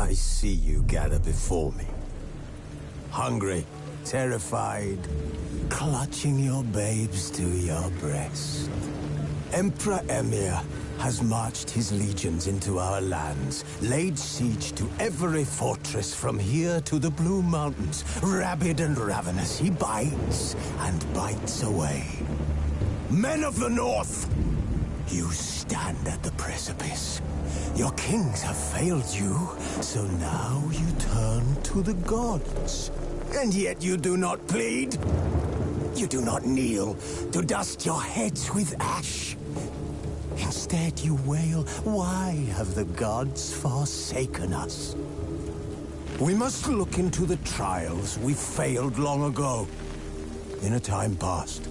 I see you gather before me. Hungry, terrified, clutching your babes to your breast. Emperor Emhyr has marched his legions into our lands, laid siege to every fortress from here to the Blue Mountains. Rabid and ravenous, he bites and bites away. Men of the North, you stand at the precipice. Your kings have failed you, so now you turn to the gods. And yet you do not plead. You do not kneel to dust your heads with ash. Instead you wail, why have the gods forsaken us? We must look into the trials we failed long ago. In a time past,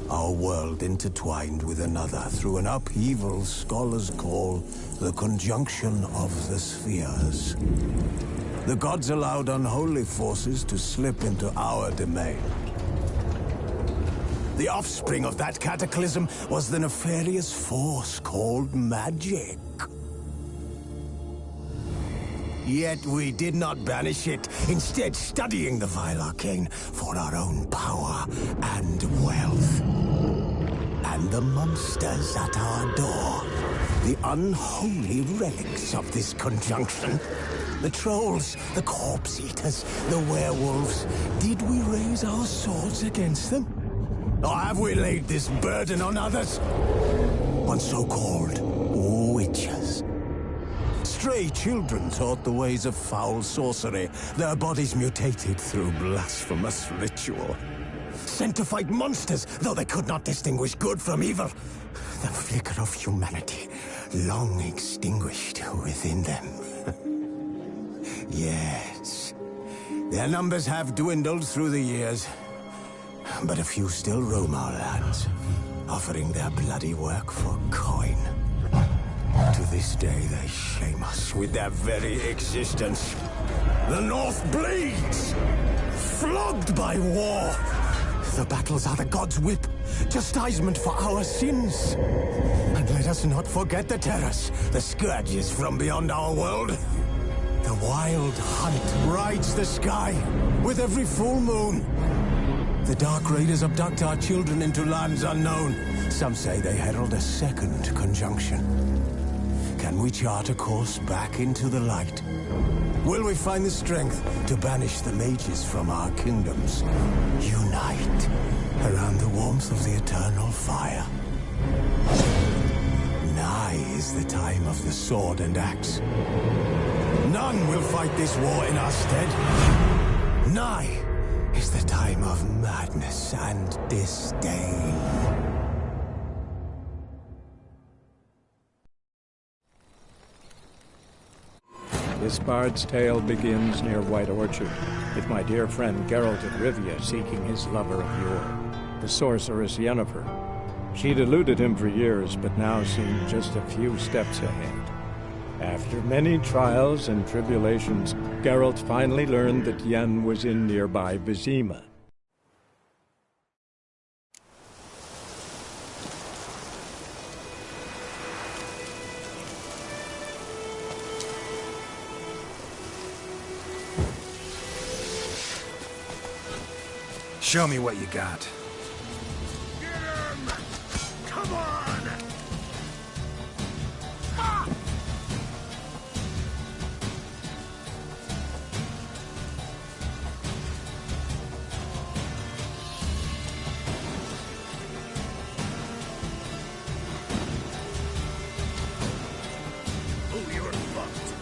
our world intertwined with another through an upheaval scholars call the conjunction of the spheres. The gods allowed unholy forces to slip into our domain. The offspring of that cataclysm was the nefarious force called magic. Yet we did not banish it, instead studying the vile arcane for our own power and wealth. And the monsters at our door, the unholy relics of this conjunction. The trolls, the corpse-eaters, the werewolves. Did we raise our swords against them? Or have we laid this burden on others? On so-called witches. Stray children taught the ways of foul sorcery, their bodies mutated through blasphemous ritual. Sent to fight monsters, though they could not distinguish good from evil. The flicker of humanity, long extinguished within them. Yes, their numbers have dwindled through the years. But a few still roam our lands, offering their bloody work for coin. To this day, they shame us with their very existence. The North bleeds, flogged by war. The battles are the gods' whip, chastisement for our sins. And let us not forget the terrors, the scourges from beyond our world. The wild hunt rides the sky with every full moon. The Dark Raiders abduct our children into lands unknown. Some say they herald a second conjunction. Can we chart a course back into the light? Will we find the strength to banish the mages from our kingdoms? Unite around the warmth of the eternal fire. Nigh is the time of the sword and axe. None will fight this war in our stead. Nigh is the time of madness and disdain. This bard's tale begins near White Orchard, with my dear friend Geralt of Rivia seeking his lover of yore, the sorceress Yennefer. She'd eluded him for years, but now seemed just a few steps ahead. After many trials and tribulations, Geralt finally learned that Yen was in nearby Vizima. Show me what you got. Get him! Come on! Ah! Oh, you're fucked.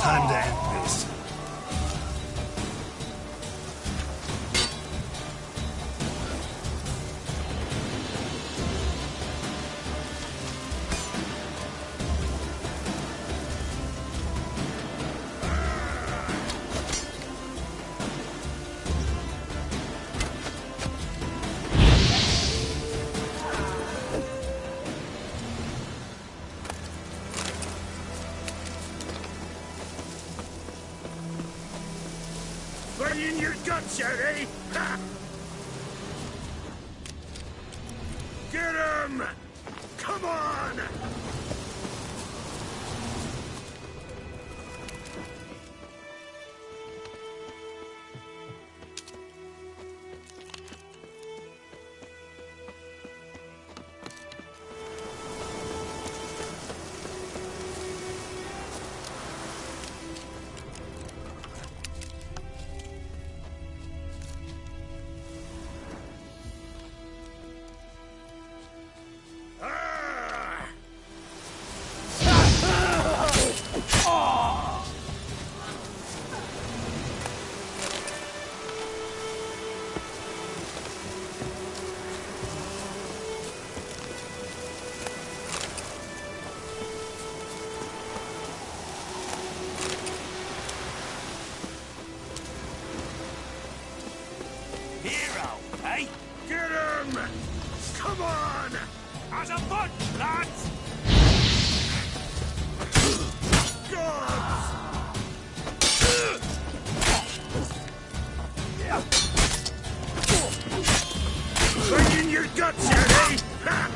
Time to end this. Burn in your guts out, eh? Ha! Get him! Come on! Hero, eh? Get him! Come on! As a foot, lads! Gods! Bring in your guts yet, eh? Ha!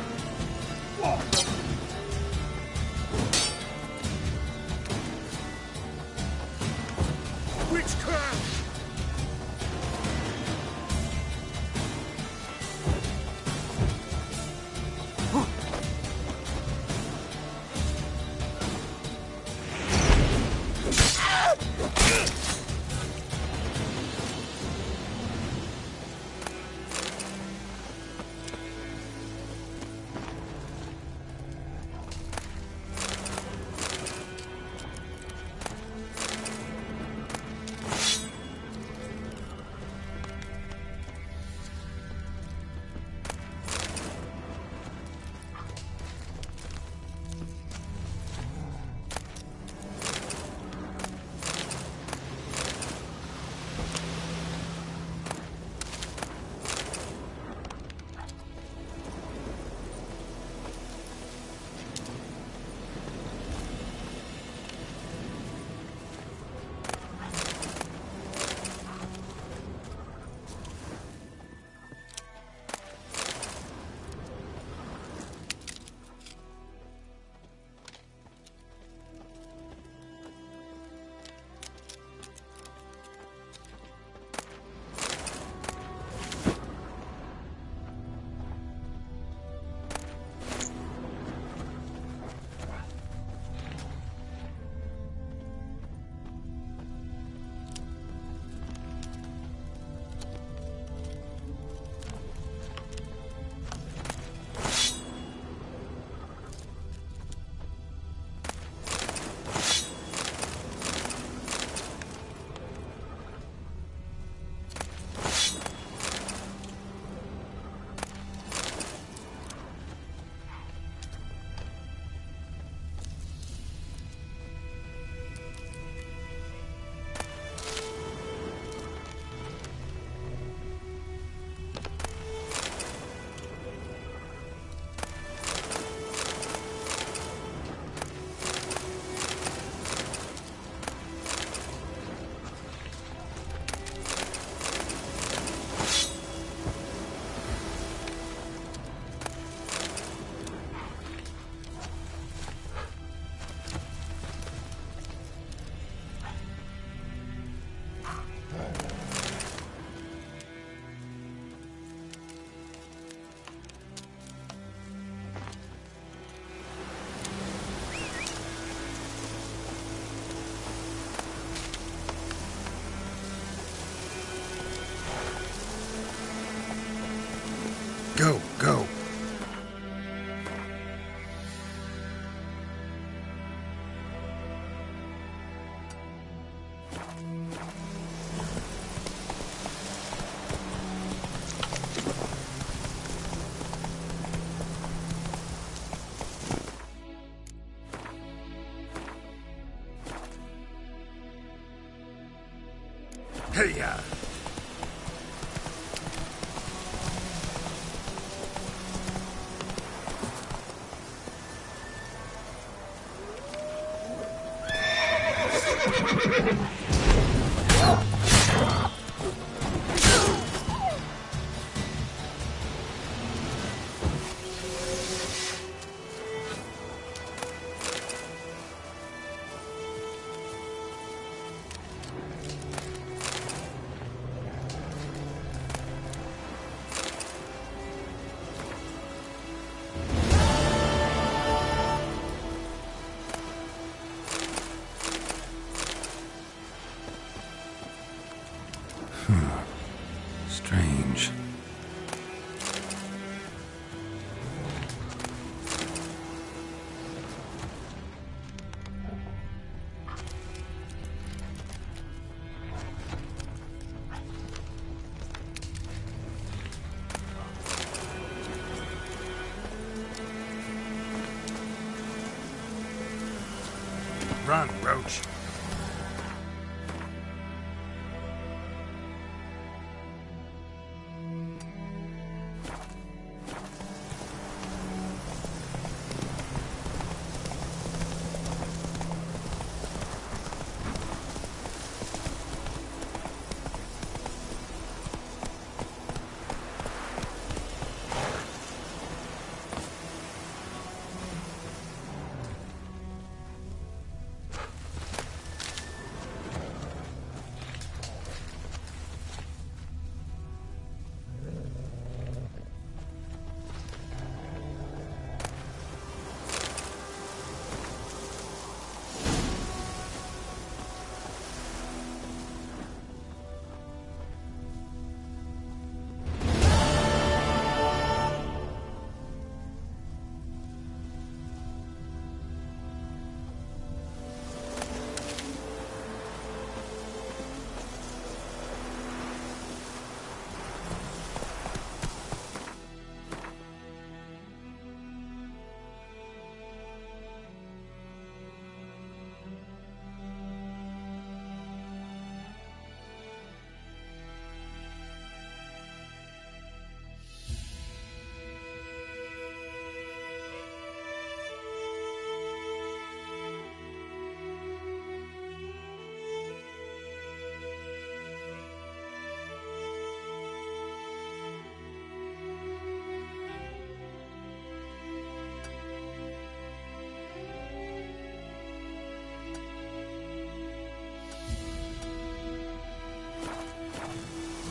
Witchcraft! Go, go. Hey-ya! Strange. Run, Roach.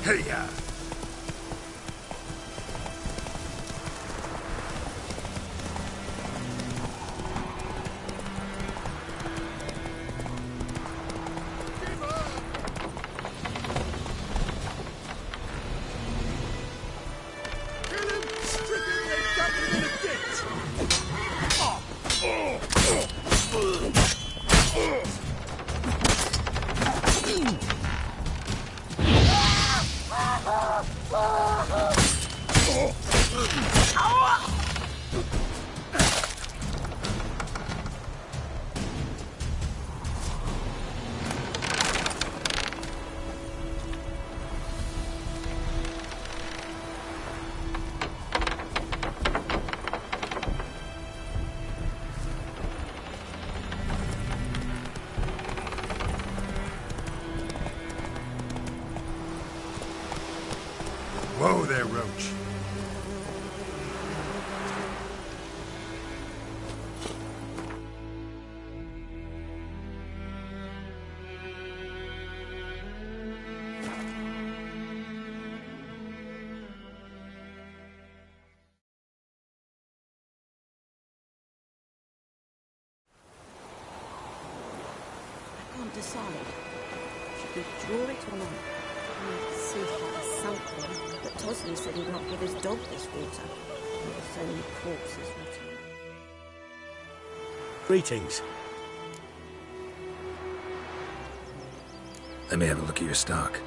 Hey-ya! Whoa there, Roach. I can't decide. Should we draw it or not? Seems like something, but Tosley said he'd not give his dog this water. There were so many corpses rotting. Greetings. Let me have a look at your stock.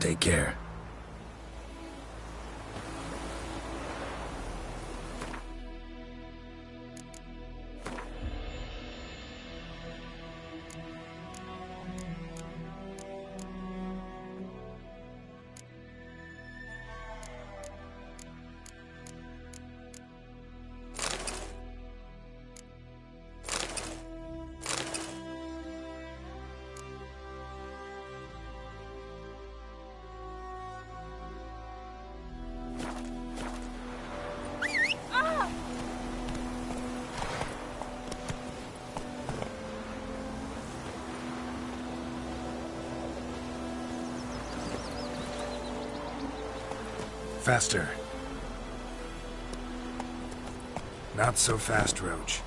Take care. Faster. Not so fast, Roach.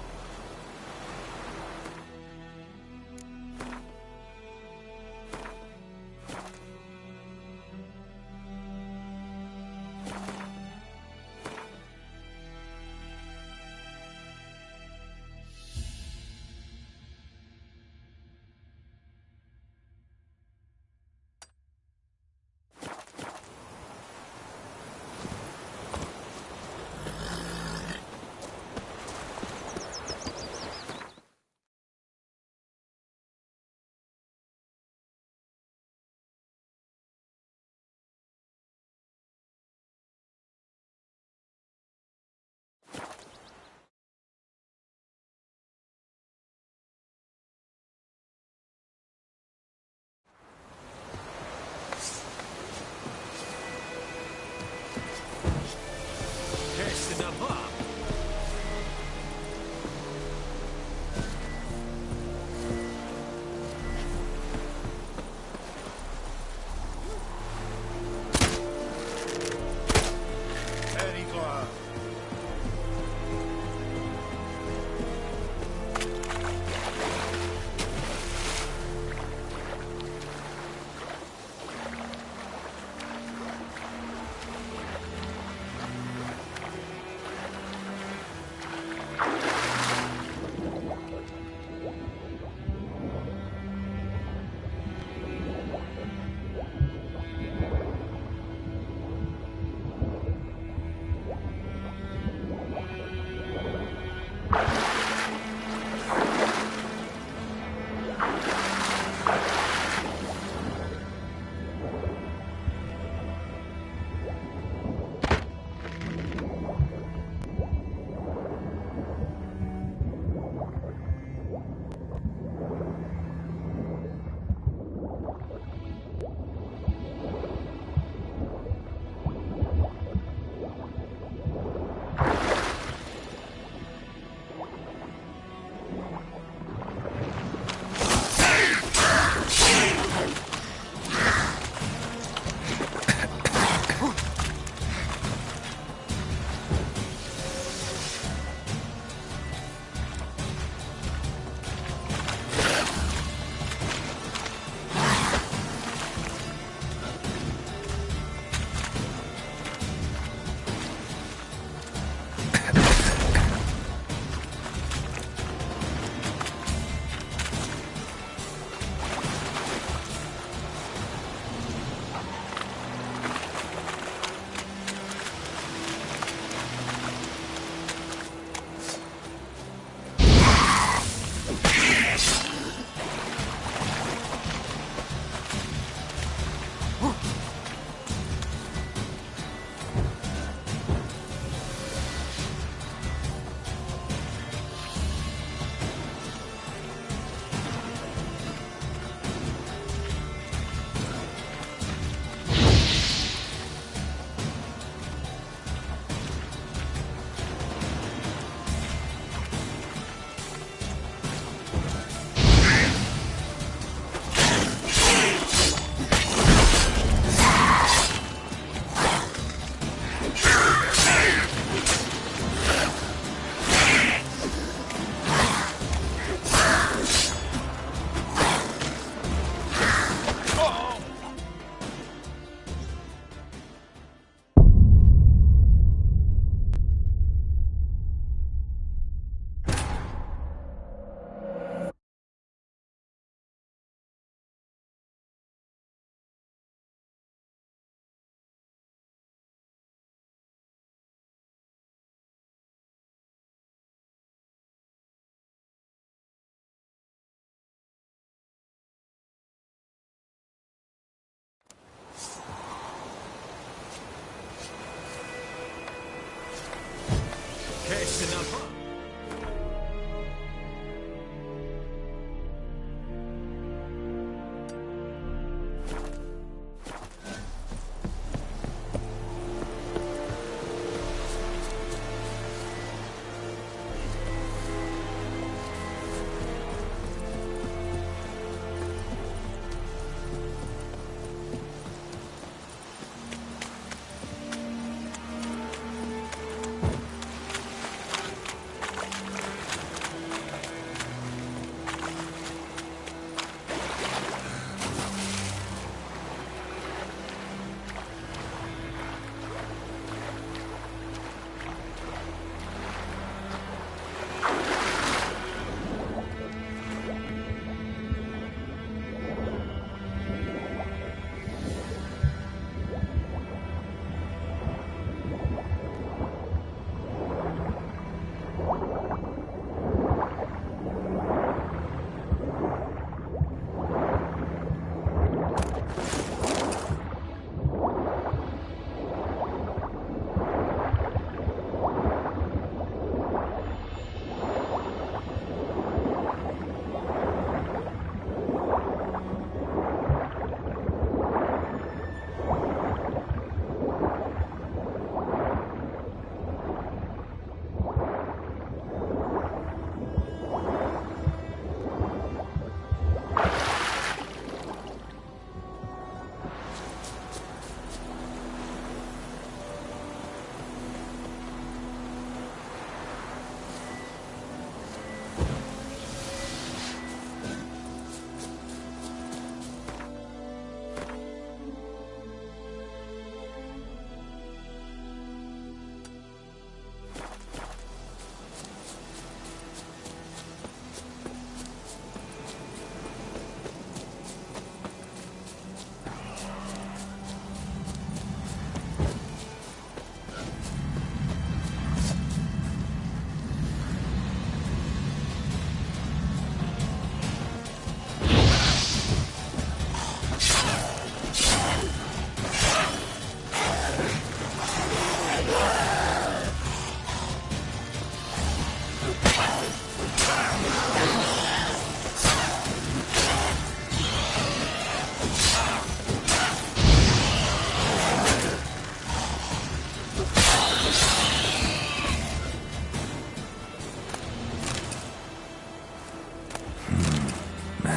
That's enough, huh?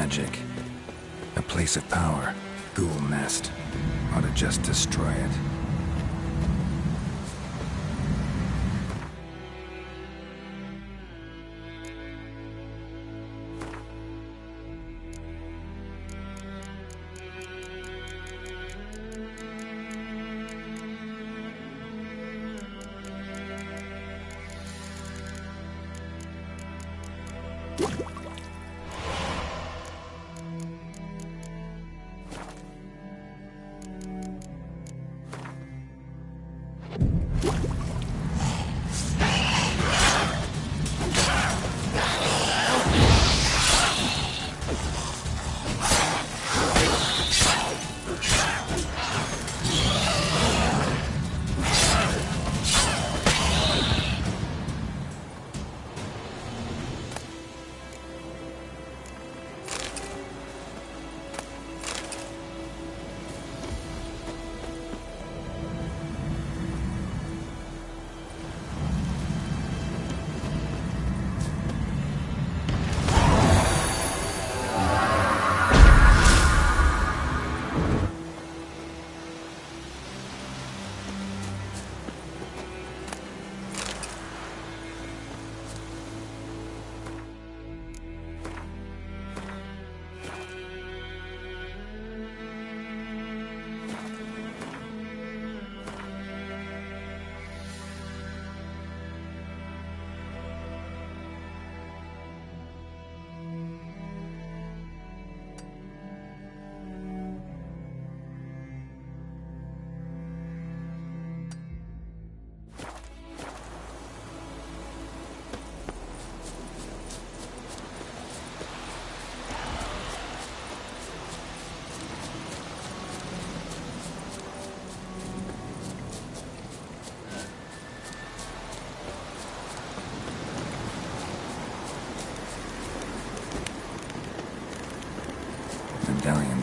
Magic. A place of power. Ghoul nest. Ought to just destroy it.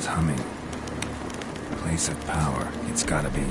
phone's humming. Place of power, it's gotta be.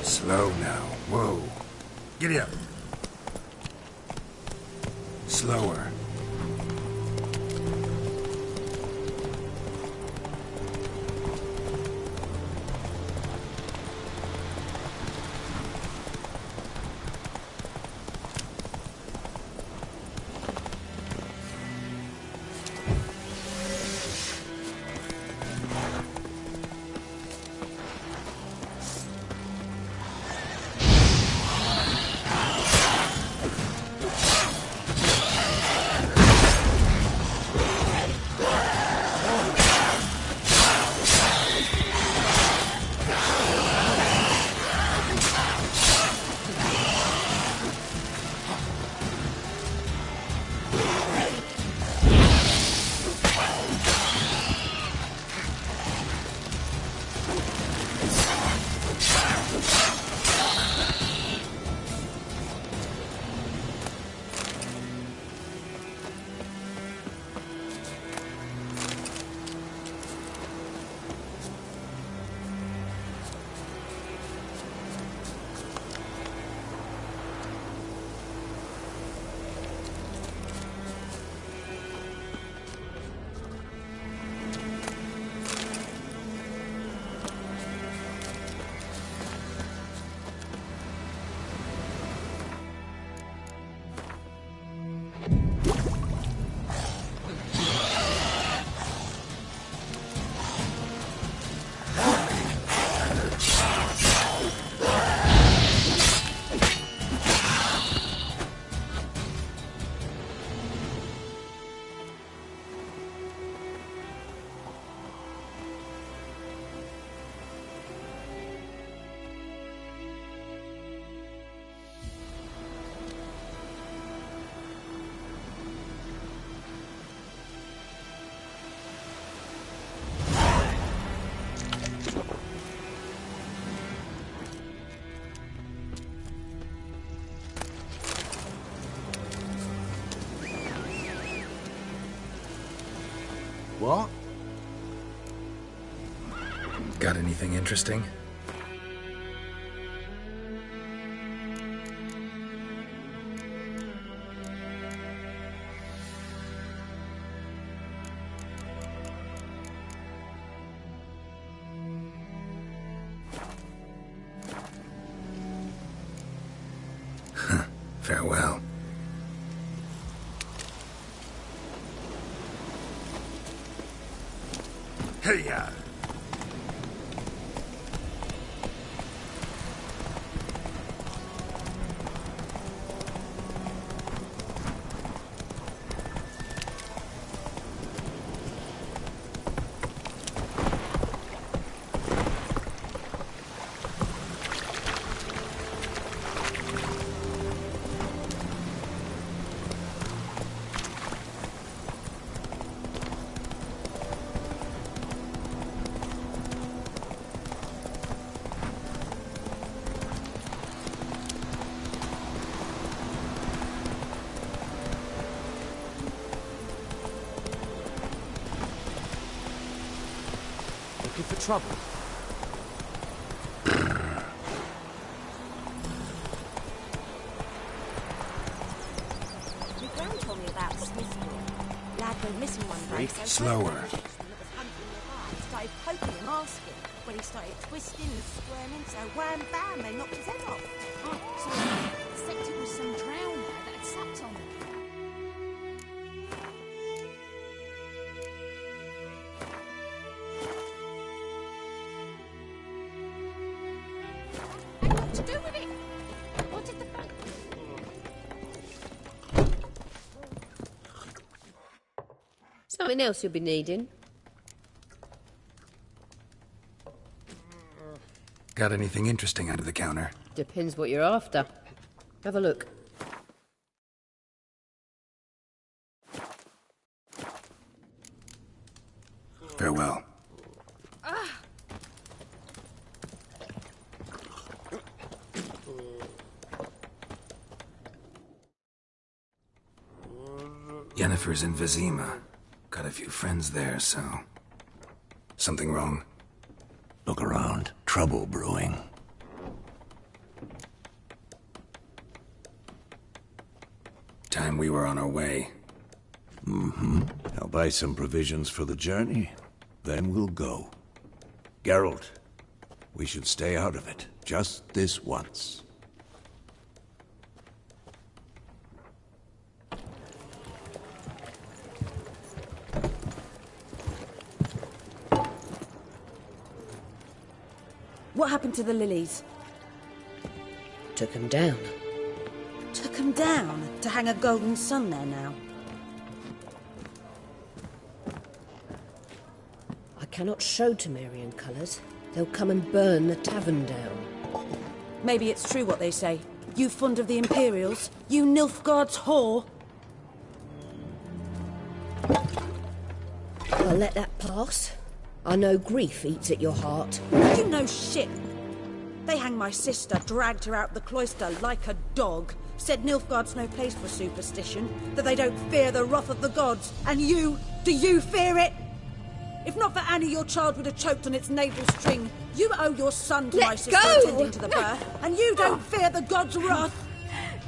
Slow now. Whoa. Giddy up. Slower. What? Got anything interesting? Farewell. Hey, ya! Looking for trouble? My gran told me about went missing one day, so Slower. that was hunting nearby. Started poking him, asking. When he started twisting and squirming, so wham bam, they knocked his head off. Oh, so except it was some drowner that had sucked on him. And what to do with it? What did the fuck? Something else you'll be needing? Got anything interesting under the counter? Depends what you're after. Have a look. Farewell. Yennefer's in Vizima. Got a few friends there, so... Something wrong? Look around. Trouble brewing. Time we were on our way. I'll buy some provisions for the journey. Then we'll go. Geralt, we should stay out of it. Just this once. What happened to the lilies? Took 'em down. Took 'em down to hang a golden sun there now. I cannot show Temerian colours. They'll come and burn the tavern down. Maybe it's true what they say. You fond of the Imperials? You Nilfgaard's whore? I'll let that pass. I know grief eats at your heart. You know shit. They hanged my sister, dragged her out the cloister like a dog. Said Nilfgaard's no place for superstition, that they don't fear the wrath of the gods. And you, do you fear it? If not for Annie, your child would have choked on its navel string. You owe your son to my sister attending to the birth, and you don't fear the gods' wrath.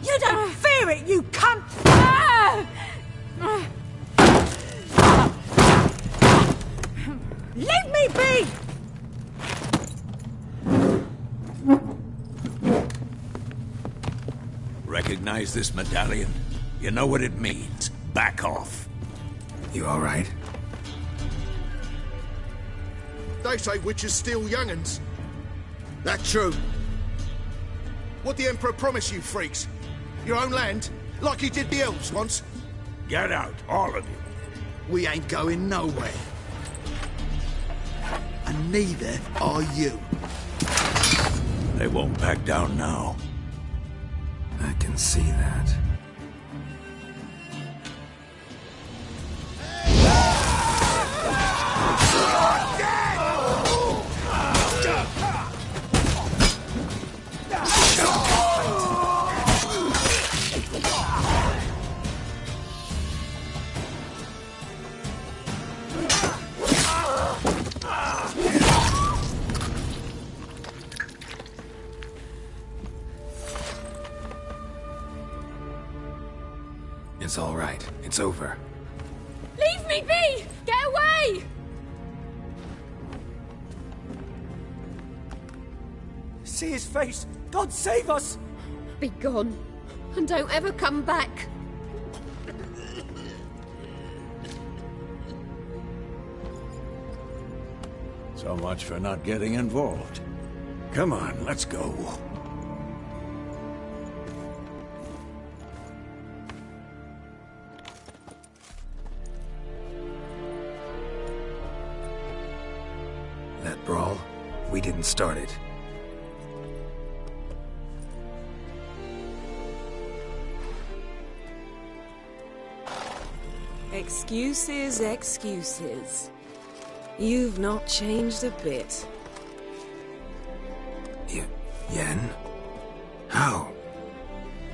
You don't fear it, you cunt! Leave me be! Recognize this medallion? You know what it means. Back off. You all right? They say witches steal young'uns. That true? What the Emperor promised you, freaks? Your own land? Like he did the elves once? Get out, all of you. We ain't going nowhere. And neither are you. They won't back down now. I can see that. It's all right. It's over. Leave me be! Get away! See his face! God save us! Be gone, and don't ever come back. So much for not getting involved. Come on, let's go. That brawl, we didn't start it. Excuses, excuses. You've not changed a bit. Yen? How?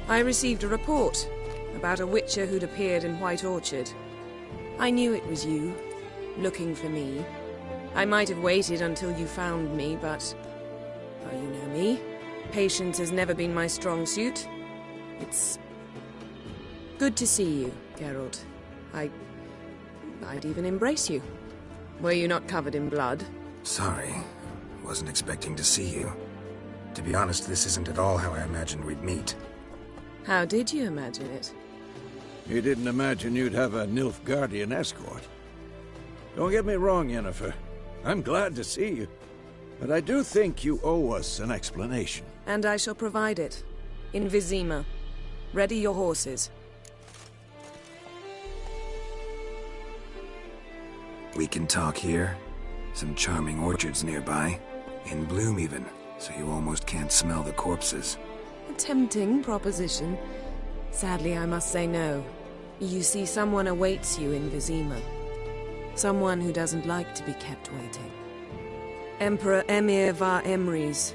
I received a report about a witcher who'd appeared in White Orchard. I knew it was you, looking for me. I might have waited until you found me, but... well, you know me. Patience has never been my strong suit. It's... good to see you, Geralt. I'd even embrace you. Were you not covered in blood? Sorry. Wasn't expecting to see you. To be honest, this isn't at all how I imagined we'd meet. How did you imagine it? You didn't imagine you'd have a Nilfgaardian escort. Don't get me wrong, Yennefer. I'm glad to see you. But I do think you owe us an explanation. And I shall provide it. In Vizima. Ready your horses. We can talk here. Some charming orchards nearby. In bloom even, so you almost can't smell the corpses. A tempting proposition. Sadly, I must say no. You see, someone awaits you in Vizima. Someone who doesn't like to be kept waiting. Emperor Emhyr var Emreis.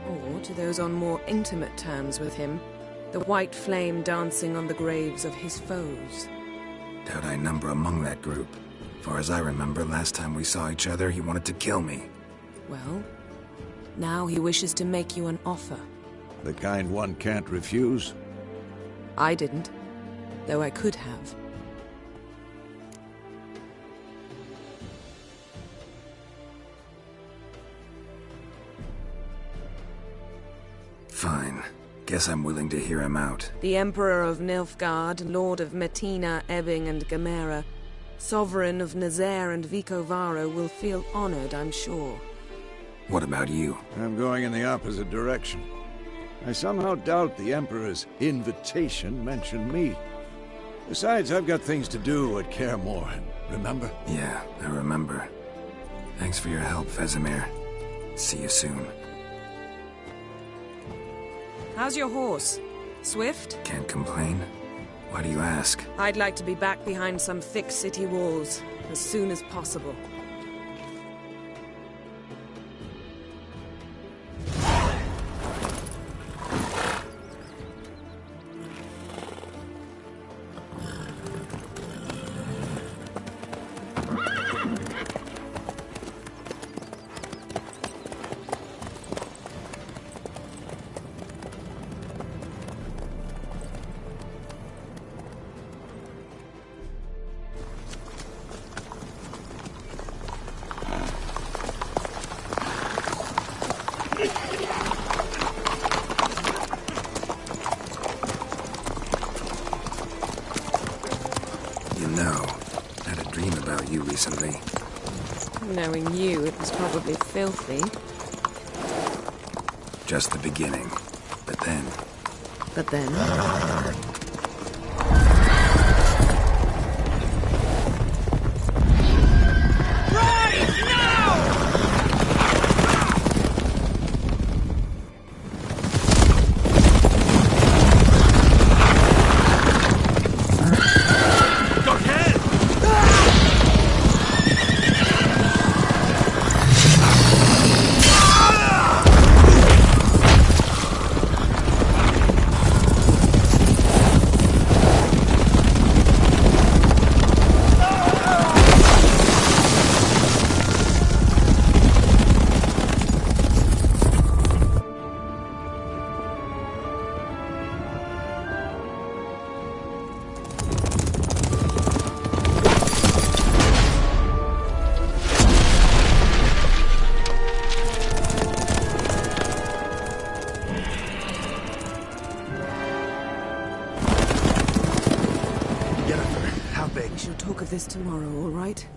Or, to those on more intimate terms with him, the white flame dancing on the graves of his foes. Doubt I number among that group. Far as I remember, last time we saw each other, he wanted to kill me. Well, now he wishes to make you an offer. The kind one can't refuse? I didn't, though I could have. Fine. Guess I'm willing to hear him out. The Emperor of Nilfgaard, Lord of Metina, Ebbing, and Gamera, Sovereign of Nazaire and Vicovaro, will feel honored, I'm sure. What about you? I'm going in the opposite direction. I somehow doubt the Emperor's invitation mentioned me. Besides, I've got things to do at Kaer Morhen, remember? Yeah, I remember. Thanks for your help, Vesemir. See you soon. How's your horse? Swift? Can't complain. Why do you ask? I'd like to be back behind some thick city walls, as soon as possible. Recently. Knowing you, it was probably filthy. Just the beginning. But then... But then? We shall talk of this tomorrow, all right?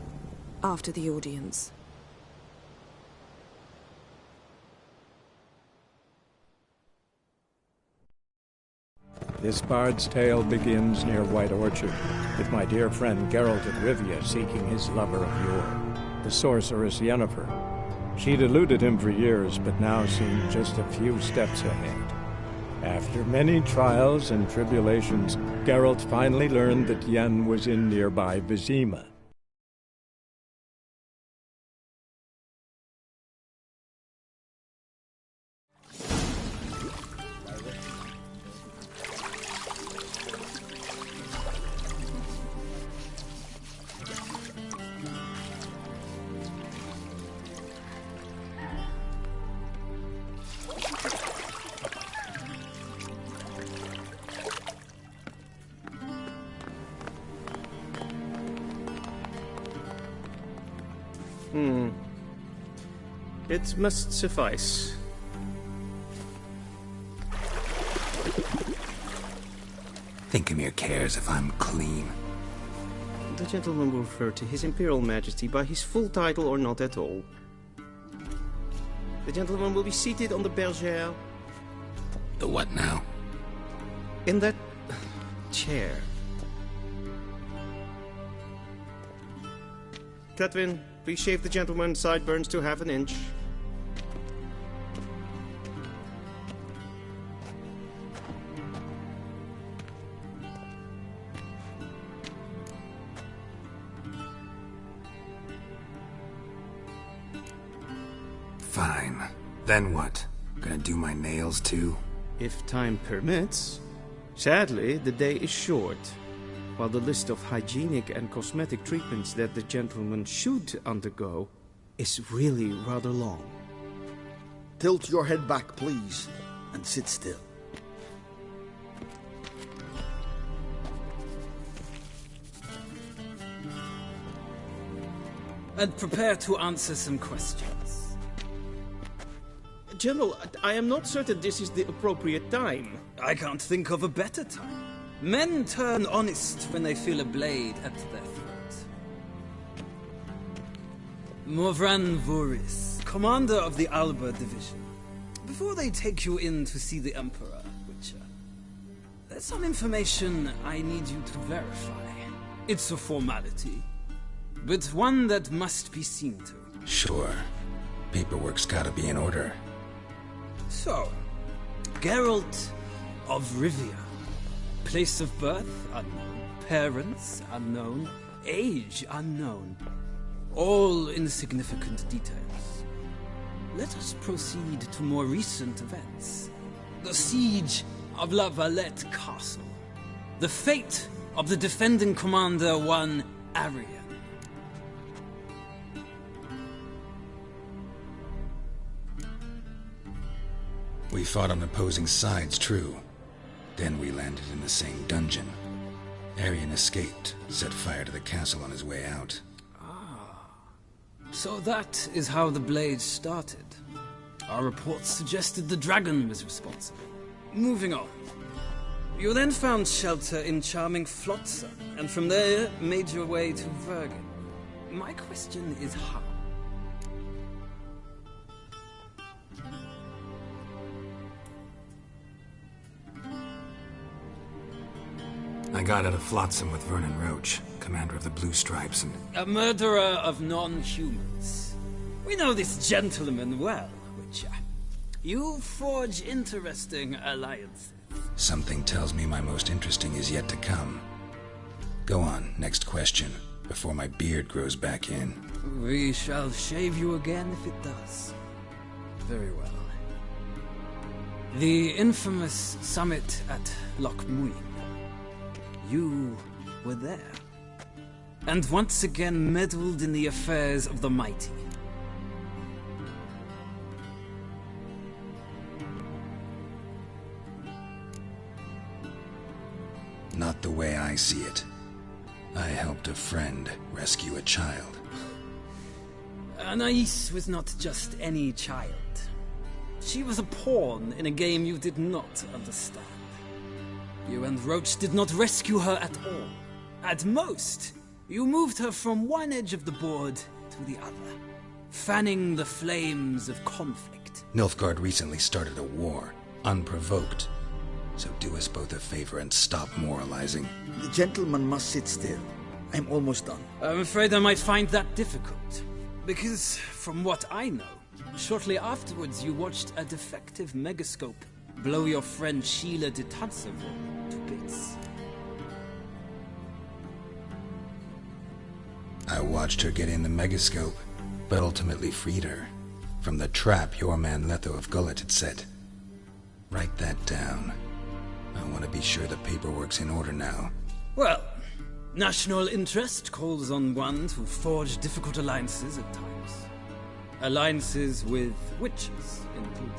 After the audience. This bard's tale begins near White Orchard, with my dear friend Geralt of Rivia seeking his lover of yore, the sorceress Yennefer. She'd eluded him for years, but now seemed just a few steps ahead. After many trials and tribulations, Geralt finally learned that Yen was in nearby Vizima. It must suffice. Thinkamere cares if I'm clean. The gentleman will refer to His Imperial Majesty by his full title or not at all. The gentleman will be seated on the bergère. The what now? In that chair. Catwin, please shave the gentleman's sideburns to half an inch. Fine. Then what? Gonna do my nails too? If time permits. Sadly, the day is short, while the list of hygienic and cosmetic treatments that the gentleman should undergo is really rather long. Tilt your head back, please, and sit still. And prepare to answer some questions. General, I am not certain this is the appropriate time. I can't think of a better time. Men turn honest when they feel a blade at their throat. Morvran Voorhis, commander of the Alba Division. Before they take you in to see the Emperor, Witcher, there's some information I need you to verify. It's a formality, but one that must be seen to. Sure. Paperwork's gotta be in order. So, Geralt of Rivia. Place of birth unknown. Parents unknown. Age unknown. All insignificant details. Let us proceed to more recent events. The siege of La Valette Castle. The fate of the defending commander, one Arian. We fought on opposing sides, true. Then we landed in the same dungeon. Arian escaped, set fire to the castle on his way out. So that is how the Blade started. Our reports suggested the dragon was responsible. Moving on. You then found shelter in charming Flotsam, and from there made your way to Vergen. My question is how? I got out of Flotsam with Vernon Roach, commander of the Blue Stripes, and... A murderer of non-humans. We know this gentleman well, Witcher. You forge interesting alliances. Something tells me my most interesting is yet to come. Go on, next question, before my beard grows back in. We shall shave you again if it does. Very well. The infamous summit at Loch Muin. You were there. And once again meddled in the affairs of the mighty. Not the way I see it. I helped a friend rescue a child. Anais was not just any child. She was a pawn in a game you did not understand. You and Roach did not rescue her at all. At most, you moved her from one edge of the board to the other, fanning the flames of conflict. Nilfgaard recently started a war, unprovoked. So do us both a favor and stop moralizing. The gentleman must sit still. I'm almost done. I'm afraid I might find that difficult. Because, from what I know, shortly afterwards you watched a defective megascope blow your friend Sheila de Tanseville to bits. I watched her get in the megascope, but ultimately freed her from the trap your man Letho of Gullet had set. Write that down. I want to be sure the paperwork's in order now. Well, national interest calls on one to forge difficult alliances at times. Alliances with witches included.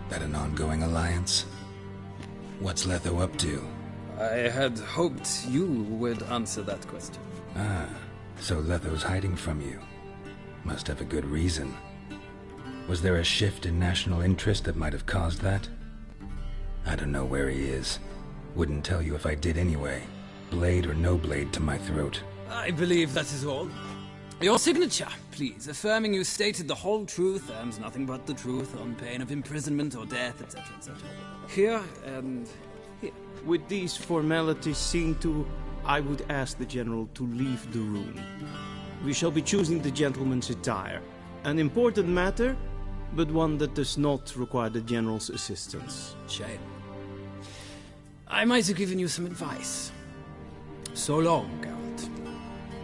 That an ongoing alliance? What's Letho up to? I had hoped you would answer that question. Ah, so Letho's hiding from you. Must have a good reason. Was there a shift in national interest that might have caused that? I don't know where he is. Wouldn't tell you if I did anyway. Blade or no blade to my throat. I believe that is all. Your signature, please, affirming you stated the whole truth and nothing but the truth on pain of imprisonment or death, etc., etc. Here and here. With these formalities seen to, I would ask the General to leave the room. We shall be choosing the gentleman's attire. An important matter, but one that does not require the General's assistance. Shame. I might have given you some advice. So long, Geralt.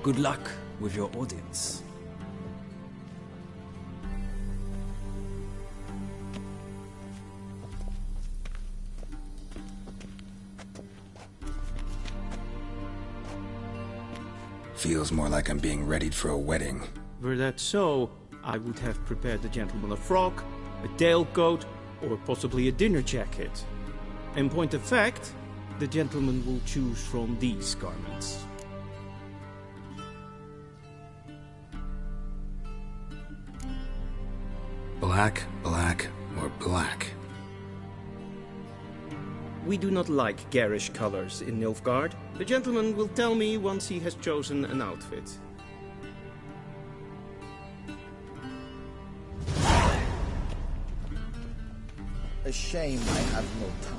Good luck with your audience. Feels more like I'm being readied for a wedding. Were that so, I would have prepared the gentleman a frock, a tailcoat, or possibly a dinner jacket. In point of fact, the gentleman will choose from these garments. Black, black, or black? We do not like garish colors in Nilfgaard. The gentleman will tell me once he has chosen an outfit. A shame I have no time.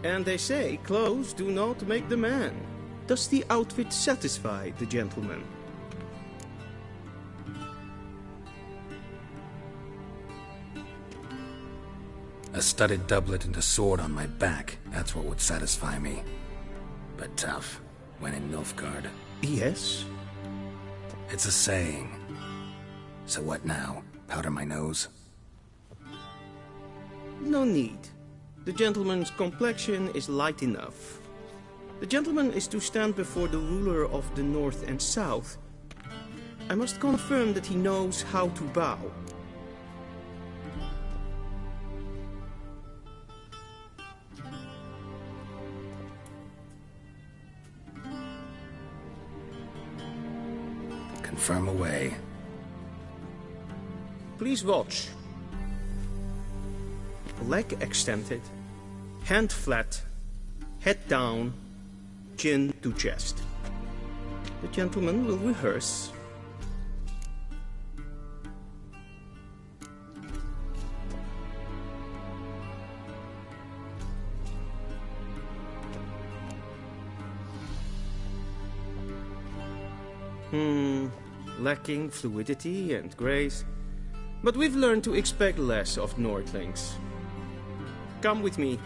And they say clothes do not make the man. Does the outfit satisfy the gentleman? A studded doublet and a sword on my back, that's what would satisfy me. But tough, when in Nilfgaard. Yes? It's a saying. So what now? Powder my nose? No need. The gentleman's complexion is light enough. The gentleman is to stand before the ruler of the North and South. I must confirm that he knows how to bow. Confirm away. Please watch. Leg extended, hand flat, head down, chin to chest. The gentleman will rehearse. Lacking fluidity and grace. But we've learned to expect less of Nordlings. Come with me.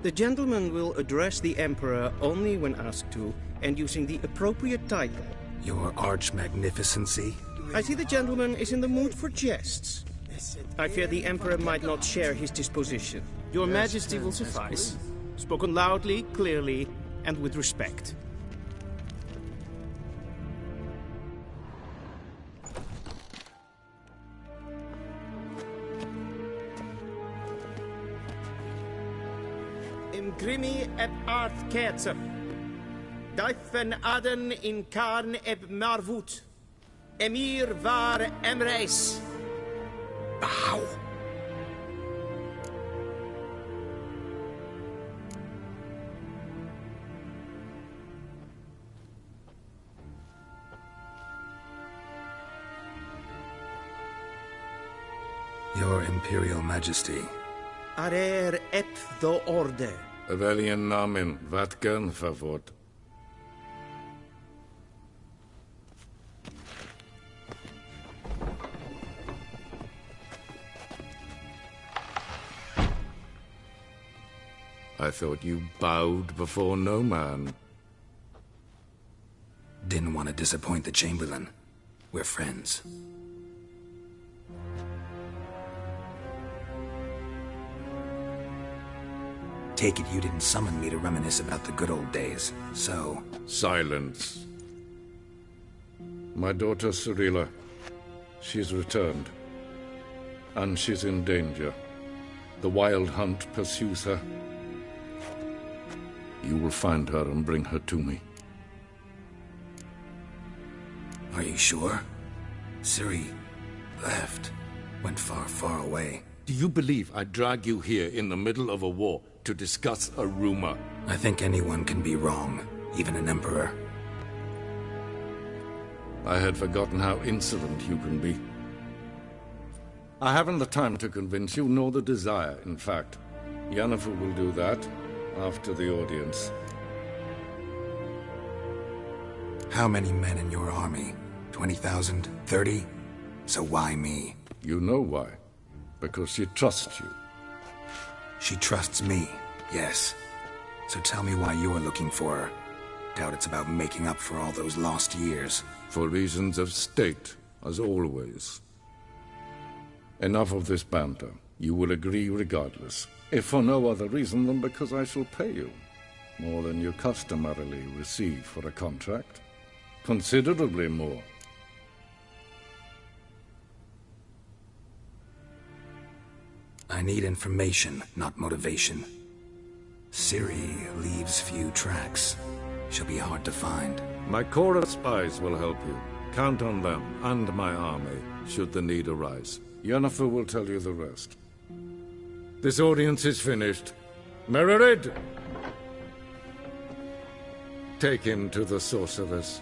The gentleman will address the Emperor only when asked to, and using the appropriate title. Your Arch-Magnificency? I see the gentleman is in the mood for jests. I fear the Emperor might not share his disposition. Your Majesty will suffice. Spoken loudly, clearly, and with respect. im grimi eb art ketzer. Daifen aden in karn eb marvut. Emir var emreis. Bow. Your Imperial Majesty. Arer ep do orde. Velian namen, vatgen favort. I thought you bowed before no man. Didn't want to disappoint the Chamberlain. We're friends. Take it you didn't summon me to reminisce about the good old days, so... Silence. My daughter Cirilla, she's returned. And she's in danger. The Wild Hunt pursues her. You will find her and bring her to me. Are you sure? Ciri left. Went far, far away. Do you believe I'd drag you here in the middle of a war to discuss a rumor? I think anyone can be wrong, even an emperor. I had forgotten how insolent you can be. I haven't the time to convince you, nor the desire, in fact. Yennefer will do that after the audience. How many men in your army? 20,000? 30? So why me? You know why. Because she trusts you. She trusts me, yes. So tell me why you're looking for her. Doubt it's about making up for all those lost years. For reasons of state, as always. Enough of this banter. You will agree regardless. If for no other reason than because I shall pay you. More than you customarily receive for a contract. Considerably more. I need information, not motivation. Ciri leaves few tracks. She'll be hard to find. My corps of spies will help you. Count on them, and my army, should the need arise. Yennefer will tell you the rest. This audience is finished. Mererid! Take him to the sorceress.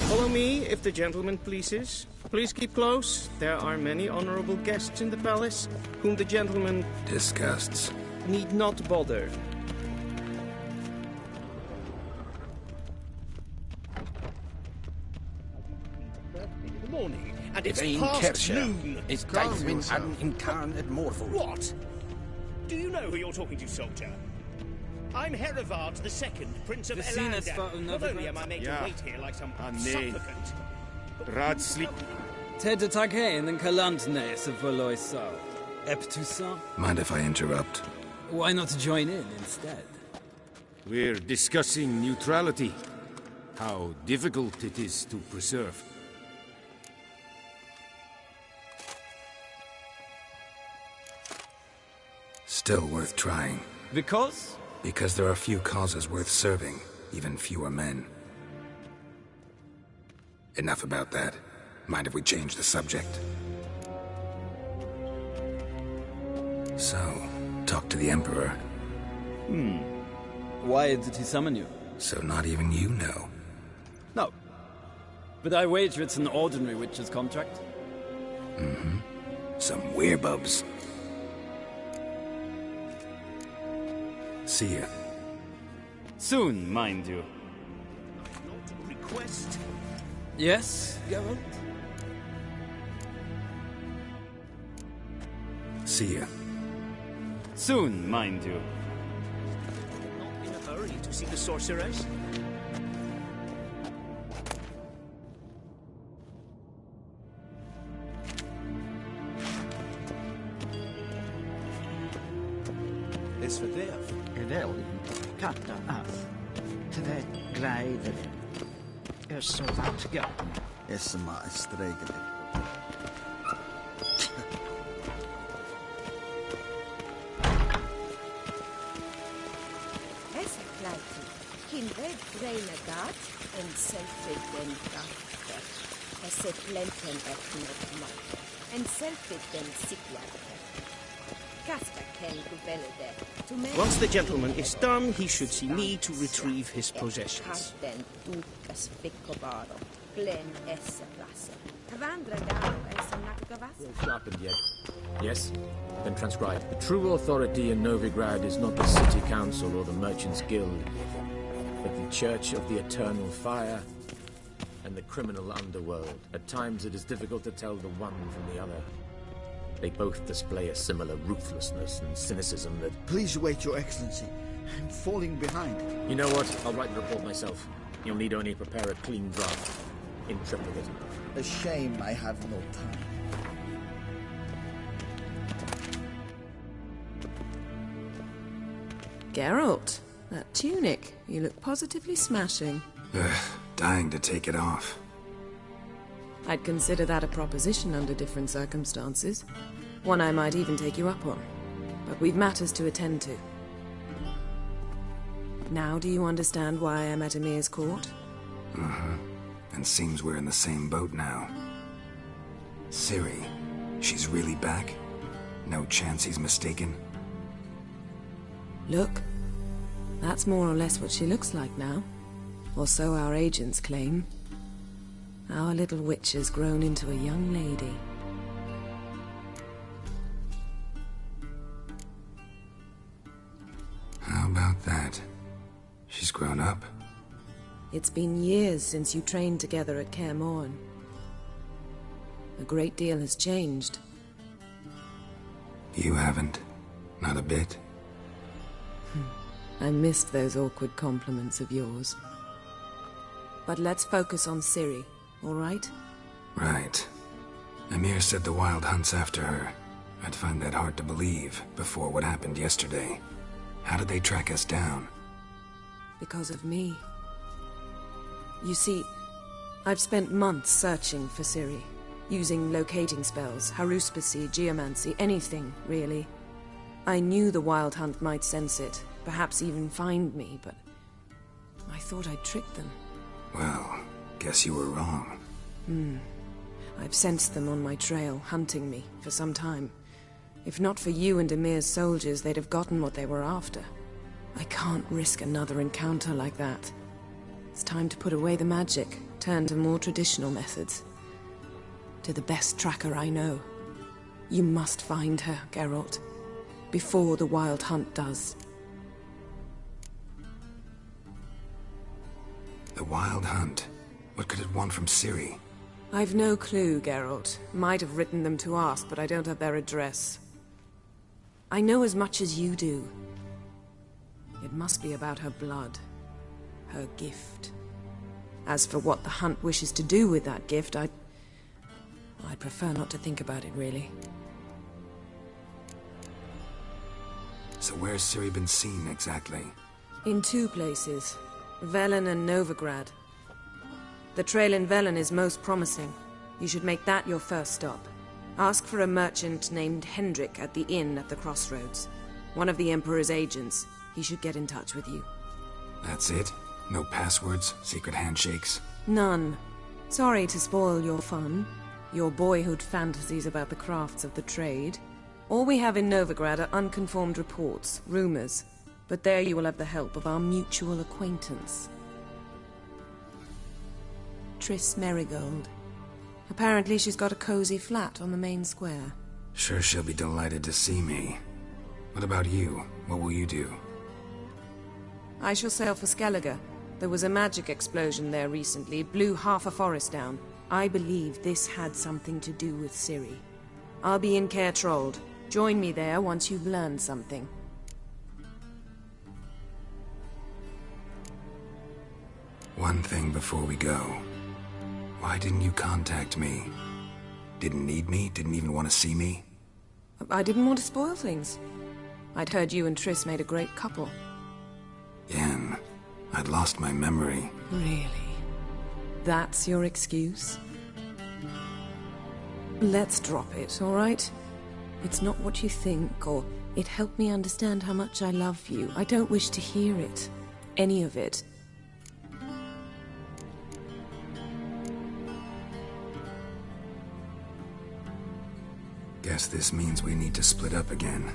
Follow me, if the gentleman pleases. Please keep close. There are many honorable guests in the palace, whom the gentleman... disgusts. ...need not bother. In the morning, and it's past noon. It's Daithwin and Incarn at Morval. What? Do you know who you're talking to, soldier? I'm Herivard II, Prince of Elander. Not only am I made to wait here like some supplicant... Radsli... Ted Taghain and Kalantnes of Voloisa. Eptusa? Mind if I interrupt? Why not join in instead? We're discussing neutrality. How difficult it is to preserve. Still worth trying. Because? Because there are few causes worth serving, even fewer men. Enough about that. Mind if we change the subject? So, talk to the Emperor. Why did he summon you? So not even you know. No. But I wager it's an ordinary witch's contract. Mm-hmm. Some werebubs. See ya. Soon, mind you. Request? Yes, Geralt? See ya. Soon, mind you. Not in a hurry to see the sorceress? is fördrev. Rebellen kattar af. Tvet greider. Så vart gå. Esma stregel. Essa kleiti. Kindred reine gat en selfie den gatte. Esse plenten öppnet mat. En selfie den sikjade. Kasper ken gubelle there. Once the gentleman is done, he should see me to retrieve his possessions. Kasten dukas piccobaro. Glen esse place. Tavandra garo esse nakagavas. Sharpened yet. Yes? Then transcribe. The true authority in Novigrad is not the city council or the merchants' guild, but the Church of the Eternal Fire and the criminal underworld. At times it is difficult to tell the one from the other. They both display a similar ruthlessness and cynicism that... Please wait, Your Excellency. I'm falling behind. You know what? I'll write the report myself. You'll need only prepare a clean draft. In triplicate. A shame I have no time. Geralt, that tunic. You look positively smashing. Dying to take it off. I'd consider that a proposition under different circumstances. One I might even take you up on. But we've matters to attend to. Now do you understand why I'm at Emir's court? Uh-huh. And seems we're in the same boat now. Ciri, she's really back? No chance he's mistaken? Look, that's more or less what she looks like now. Or so our agents claim. Our little witch has grown into a young lady. How about that? She's grown up? It's been years since you trained together at Kaer Morhen. A great deal has changed. You haven't. Not a bit. I missed those awkward compliments of yours. But let's focus on Ciri, all right? Right. Emir said the Wild Hunt's after her. I'd find that hard to believe before what happened yesterday. How did they track us down? Because of me. You see, I've spent months searching for Ciri, using locating spells, haruspicy, geomancy, anything, really. I knew the Wild Hunt might sense it, perhaps even find me, but I thought I'd tricked them. Well, guess you were wrong. I've sensed them on my trail, hunting me, for some time. If not for you and Emir's soldiers, they'd have gotten what they were after. I can't risk another encounter like that. It's time to put away the magic, turn to more traditional methods. To the best tracker I know. You must find her, Geralt. Before the Wild Hunt does. The Wild Hunt? What could it want from Ciri? I've no clue, Geralt. Might have written them to ask, but I don't have their address. I know as much as you do. It must be about her blood. Her gift. As for what the Hunt wishes to do with that gift, I'd prefer not to think about it, really. So where's Ciri been seen, exactly? In two places. Velen and Novigrad. The trail in Velen is most promising. You should make that your first stop. Ask for a merchant named Hendrik at the inn at the crossroads. One of the Emperor's agents. He should get in touch with you. That's it? No passwords? Secret handshakes? None. Sorry to spoil your fun. Your boyhood fantasies about the crafts of the trade. All we have in Novigrad are unconfirmed reports, rumors. But there you will have the help of our mutual acquaintance. Triss Merigold. Apparently she's got a cozy flat on the main square. Sure she'll be delighted to see me. What about you? What will you do? I shall sail for Skellige. There was a magic explosion there recently, blew half a forest down. I believe this had something to do with Ciri. I'll be in Caer Trold. Join me there once you've learned something. One thing before we go. Why didn't you contact me? Didn't need me? Didn't even want to see me? I didn't want to spoil things. I'd heard you and Triss made a great couple. Yen, I'd lost my memory. Really? That's your excuse? Let's drop it, all right? It's not what you think, or it helped me understand how much I love you. I don't wish to hear it. Any of it. Guess this means we need to split up again.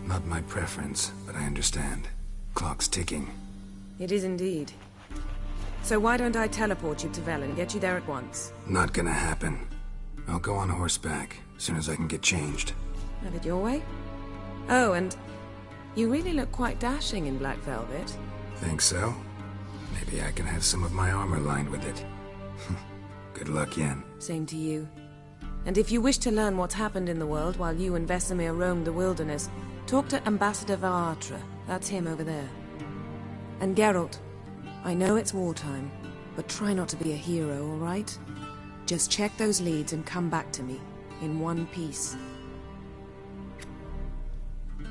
Not my preference, but I understand. Clock's ticking. It is indeed. So why don't I teleport you to Velen, get you there at once? Not gonna happen. I'll go on horseback, as soon as I can get changed. Have it your way? Oh, and you really look quite dashing in black velvet. Think so? Maybe I can have some of my armor lined with it. Good luck, Yen. Same to you. And if you wish to learn what's happened in the world while you and Vesemir roamed the wilderness, talk to Ambassador Varatra. That's him over there. And Geralt, I know it's wartime, but try not to be a hero, all right? Just check those leads and come back to me, in one piece.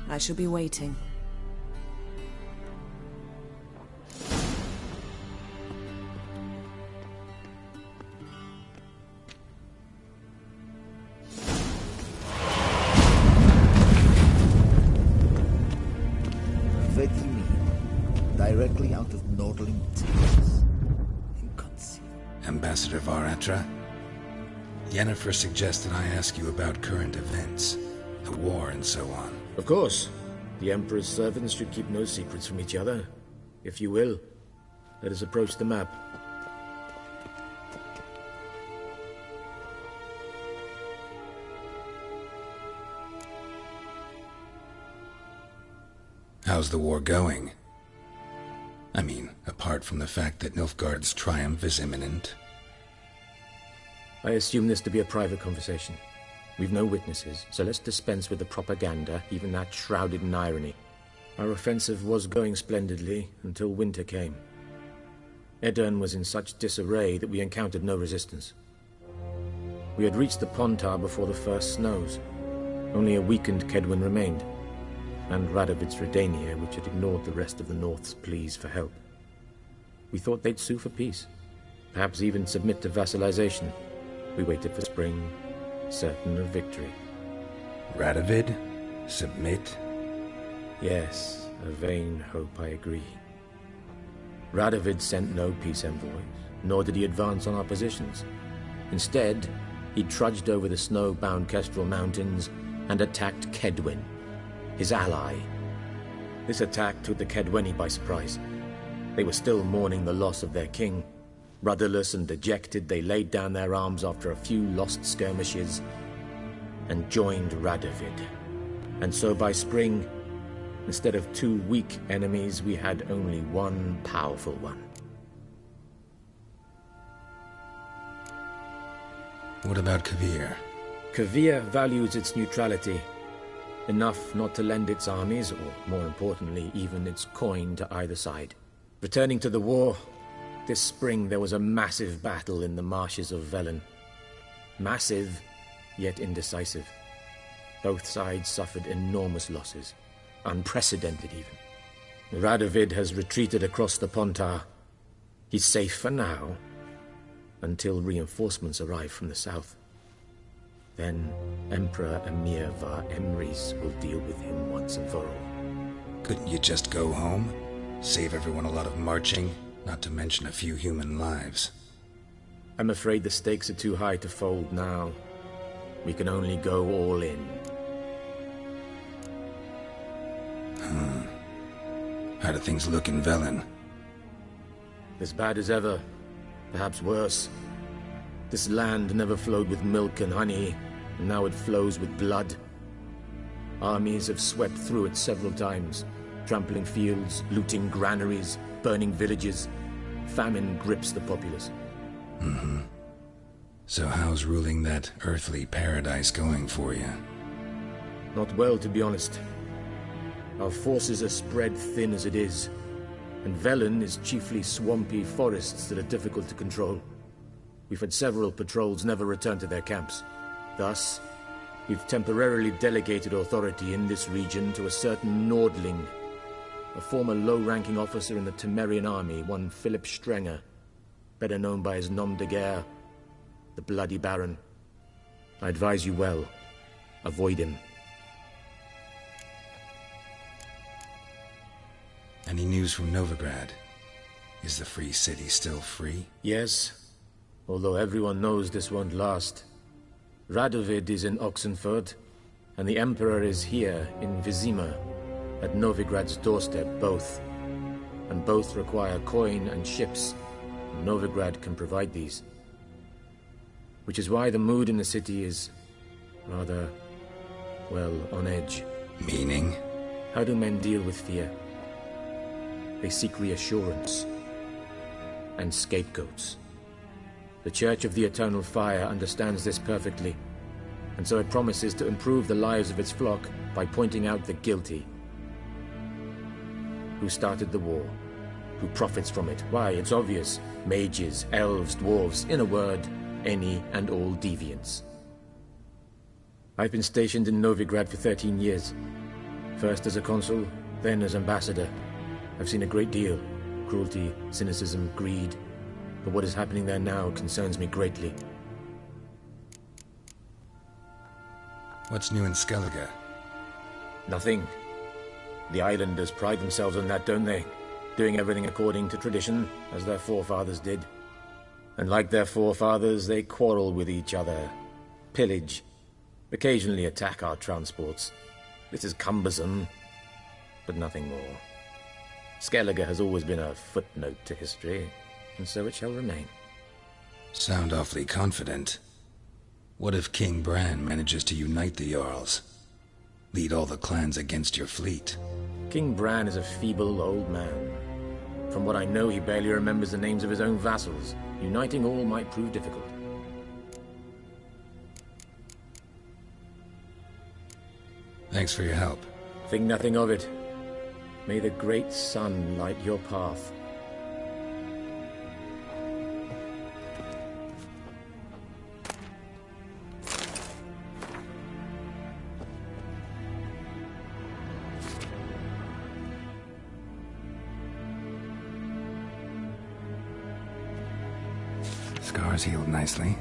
I shall be waiting. Directly out of Nordling Tales. Ambassador Varatra? Yennefer suggested I ask you about current events, the war and so on. Of course. The Emperor's servants should keep no secrets from each other. If you will, let us approach the map. How's the war going? I mean, apart from the fact that Nilfgaard's triumph is imminent. I assume this to be a private conversation. We've no witnesses, so let's dispense with the propaganda, even that shrouded in irony. Our offensive was going splendidly until winter came. Aedirn was in such disarray that we encountered no resistance. We had reached the Pontar before the first snows. Only a weakened Kedwen remained, and Radovid's Redania, which had ignored the rest of the North's pleas for help. We thought they'd sue for peace, perhaps even submit to vassalization. We waited for spring, certain of victory. Radovid? Submit? Yes, a vain hope, I agree. Radovid sent no peace envoys, nor did he advance on our positions. Instead, he trudged over the snow-bound Kestrel Mountains and attacked Kedwen, his ally. This attack took the Kedweni by surprise. They were still mourning the loss of their king. Rudderless and dejected, they laid down their arms after a few lost skirmishes and joined Radovid. And so by spring, instead of 2 weak enemies, we had only one powerful one. What about Kovir? Kovir values its neutrality, enough not to lend its armies, or more importantly, even its coin to either side. Returning to the war, this spring there was a massive battle in the marshes of Velen. Massive, yet indecisive. Both sides suffered enormous losses, unprecedented even. Radovid has retreated across the Pontar. He's safe for now, until reinforcements arrive from the south. Then Emperor Emir var Emrys will deal with him once and for all. Couldn't you just go home? Save everyone a lot of marching, not to mention a few human lives. I'm afraid the stakes are too high to fold now. We can only go all in. How do things look in Velen? As bad as ever, perhaps worse. This land never flowed with milk and honey, and now it flows with blood. Armies have swept through it several times, trampling fields, looting granaries, burning villages. Famine grips the populace. So how's ruling that earthly paradise going for you? Not well, to be honest. Our forces are spread thin as it is, and Velen is chiefly swampy forests that are difficult to control. We've had several patrols never return to their camps. Thus, We've temporarily delegated authority in this region to a certain Nordling, a former low-ranking officer in the Temerian army, one Philip Strenger, better known by his nom de guerre, the Bloody Baron. I advise you well. Avoid him. Any news from Novigrad? Is the free city still free? Yes, although everyone knows this won't last. Radovid is in Oxenfurt, and the Emperor is here in Vizima, at Novigrad's doorstep, both. And both require coin and ships. Novigrad can provide these. Which is why the mood in the city is rather, well, on edge. Meaning? How do men deal with fear? They seek reassurance and scapegoats. The Church of the Eternal Fire understands this perfectly, and so it promises to improve the lives of its flock by pointing out the guilty. Who started the war? Who profits from it? Why, it's obvious. Mages, elves, dwarves, in a word, any and all deviants. I've been stationed in Novigrad for 13 years. First as a consul, then as ambassador. I've seen a great deal. Cruelty, cynicism, greed. But what is happening there now concerns me greatly. What's new in Skellige? Nothing. The islanders pride themselves on that, don't they? Doing everything according to tradition, as their forefathers did. And like their forefathers, they quarrel with each other, pillage, occasionally attack our transports. This is cumbersome, but nothing more. Skellige has always been a footnote to history, and so it shall remain. Sound awfully confident. What if King Bran manages to unite the Jarls? Lead all the clans against your fleet? King Bran is a feeble old man. From what I know, he barely remembers the names of his own vassals. Uniting all might prove difficult. Thanks for your help. Think nothing of it. May the great sun light your path. Scars healed nicely.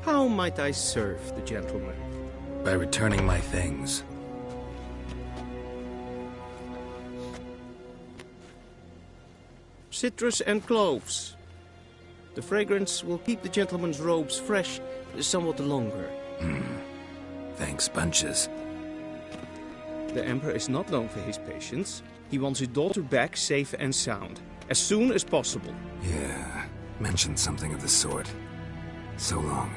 How might I serve the gentleman? By returning my things. Citrus and cloves. The fragrance will keep the gentleman's robes fresh somewhat longer. Thanks, bunches. The Emperor is not known for his patience. He wants his daughter back safe and sound, as soon as possible. Yeah, mentioned something of the sort. So long.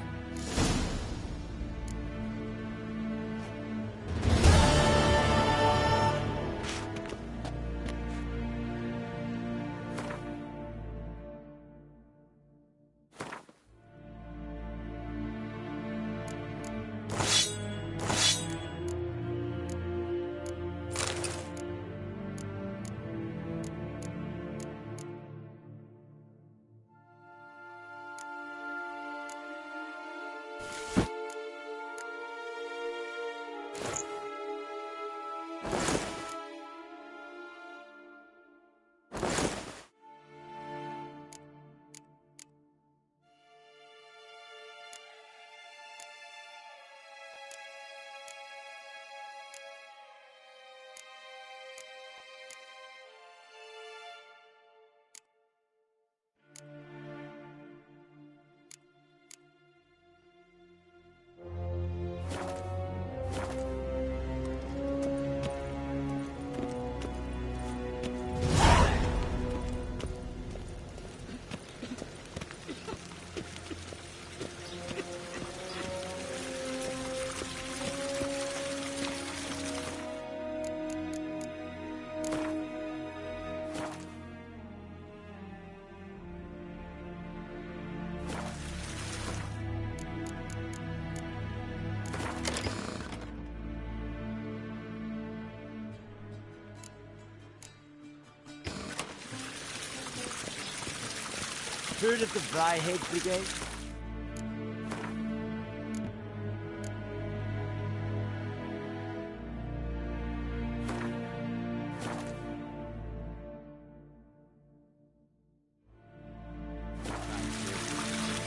Heard of the Vryheid Brigade?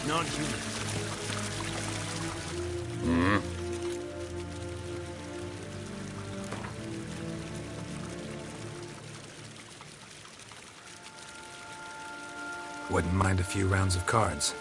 Non-human. Wouldn't mind a few rounds of cards.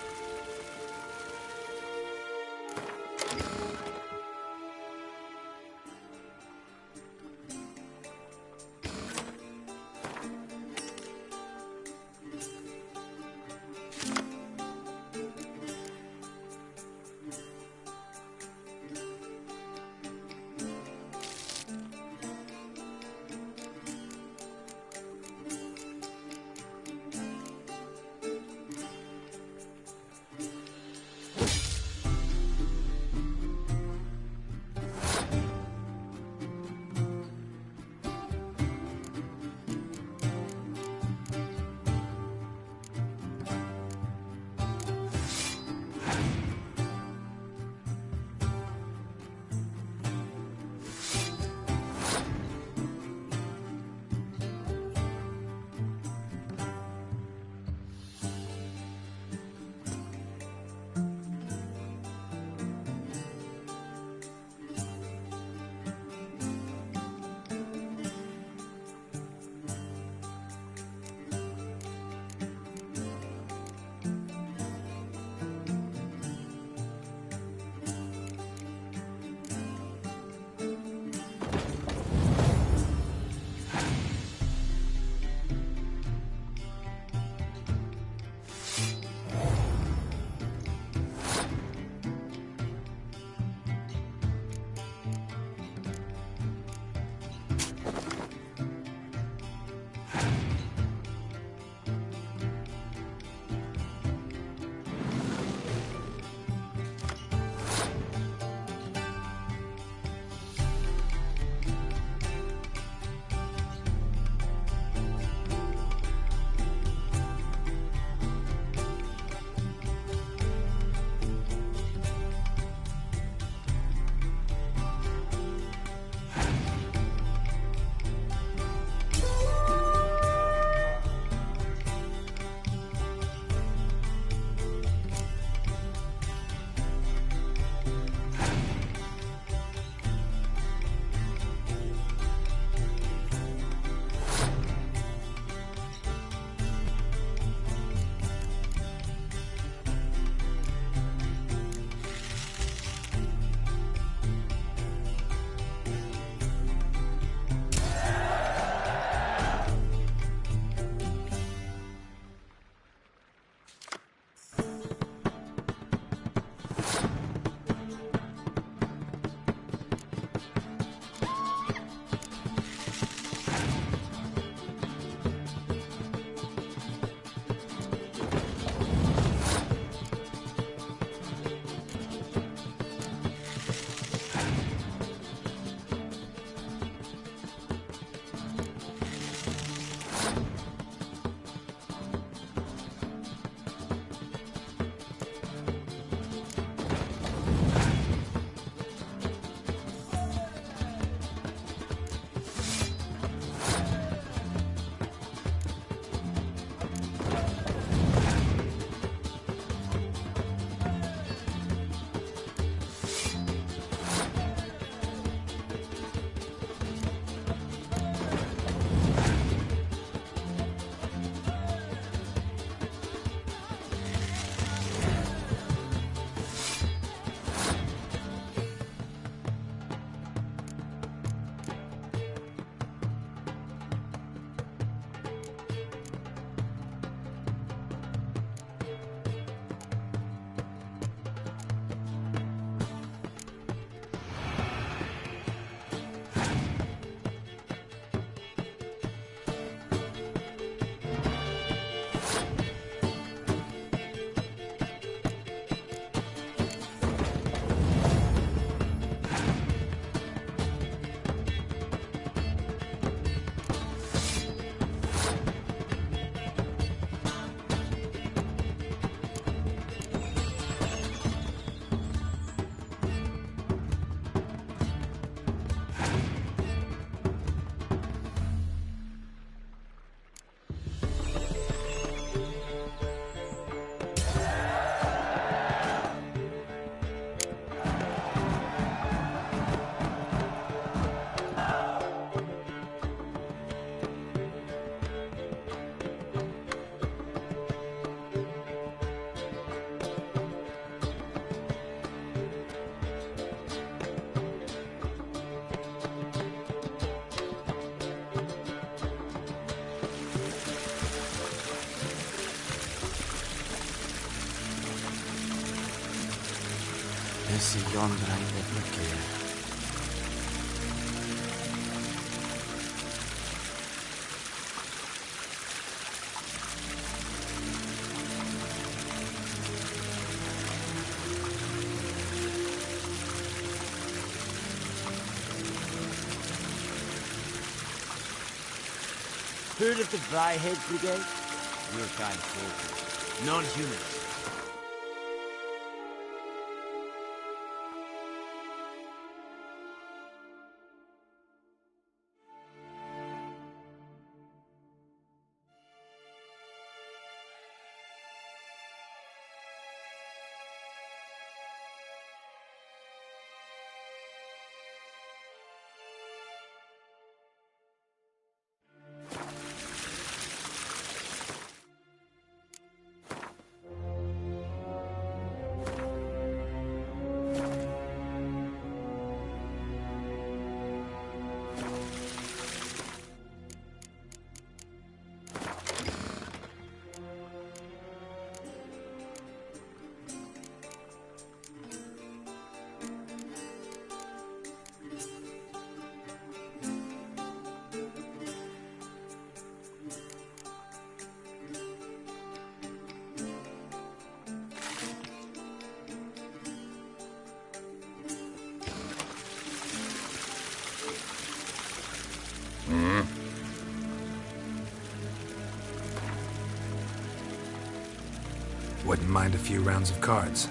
This yonder I ever care. Heard of the Vryhead Brigade? Your kind folk. Non-humans. Wouldn't mind a few rounds of cards.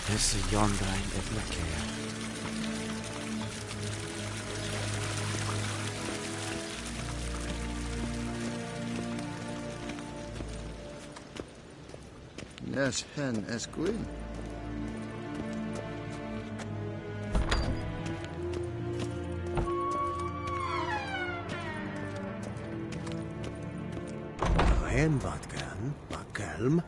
This yonder ain't it, look here. Yes, hen es Gwyn. Hen vatkan, bakelm.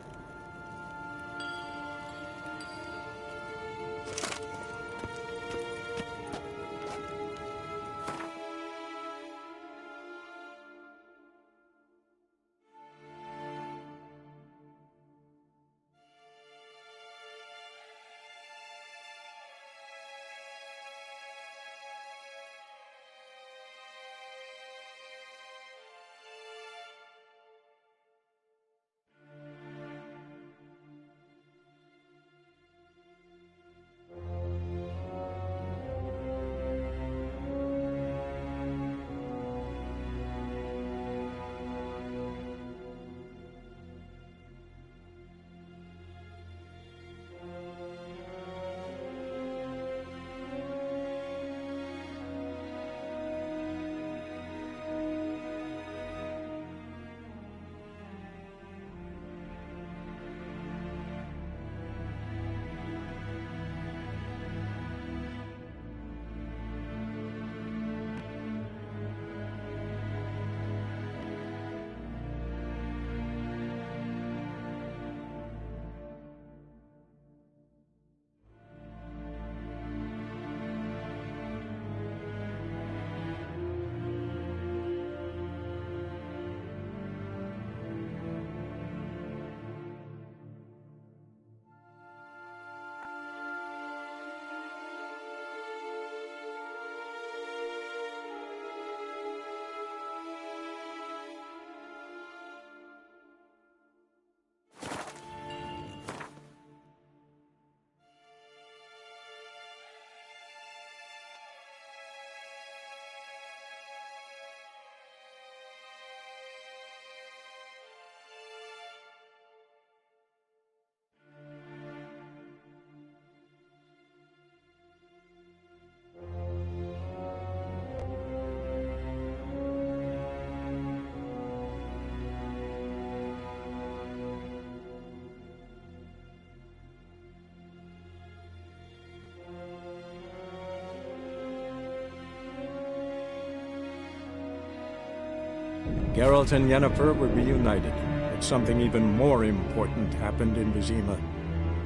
Geralt and Yennefer were reunited, but something even more important happened in Vizima.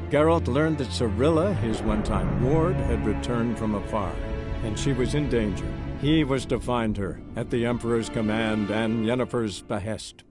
Geralt learned that Cirilla, his one-time ward, had returned from afar, and she was in danger. He was to find her, at the Emperor's command and Yennefer's behest.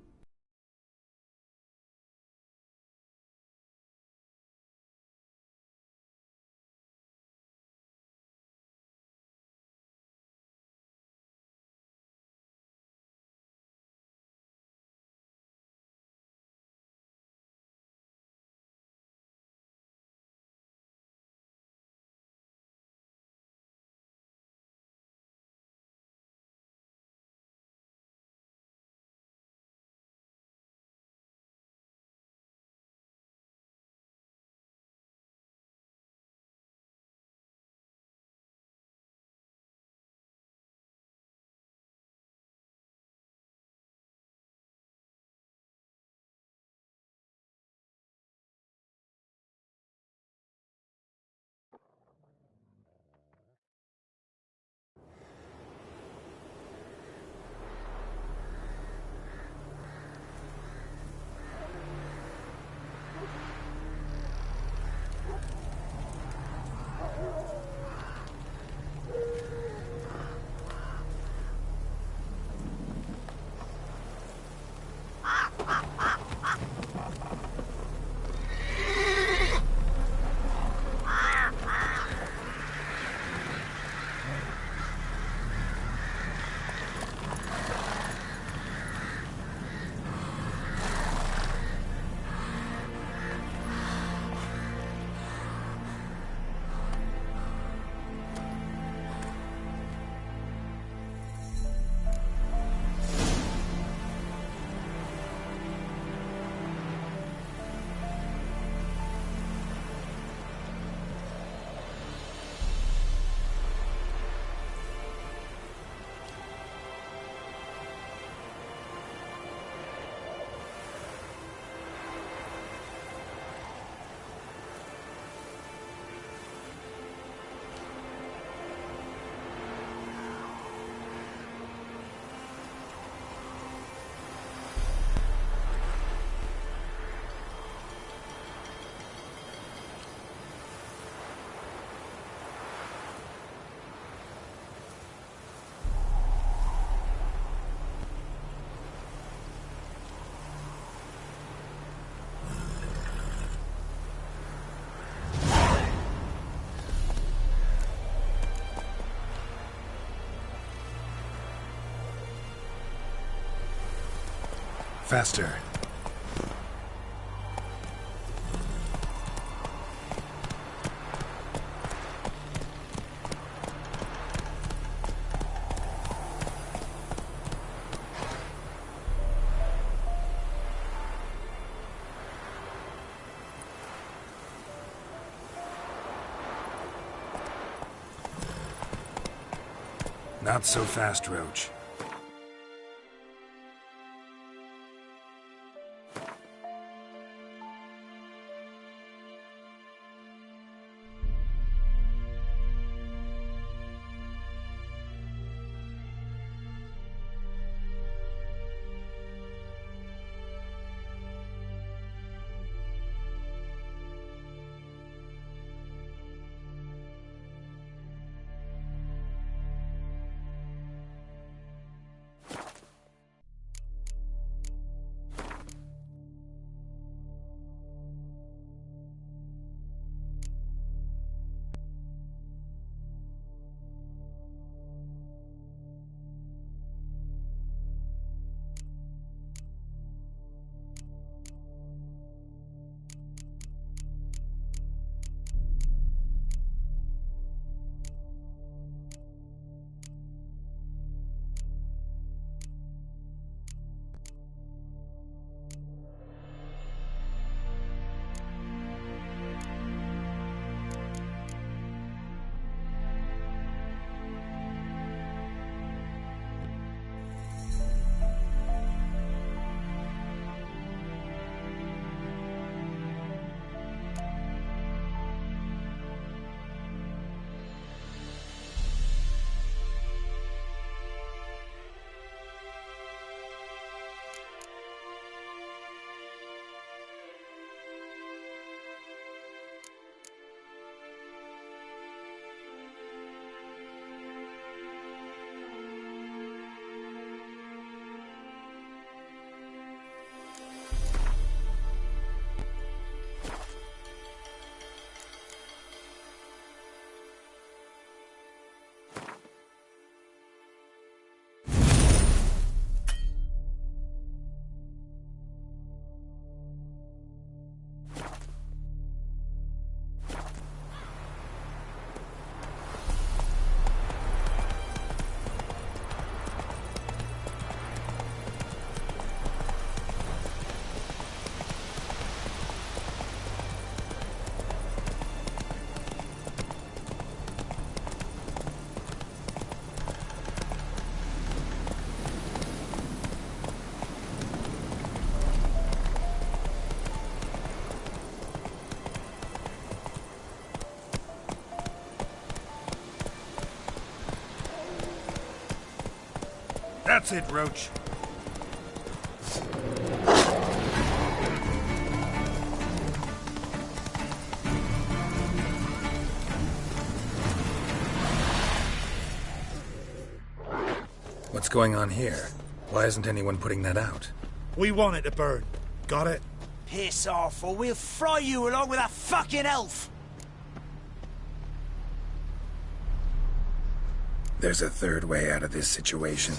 Faster. Not so fast, Roach. That's it, Roach. What's going on here? Why isn't anyone putting that out? We want it to burn. Got it? Piss off, or we'll fry you along with that fucking elf! There's a third way out of this situation.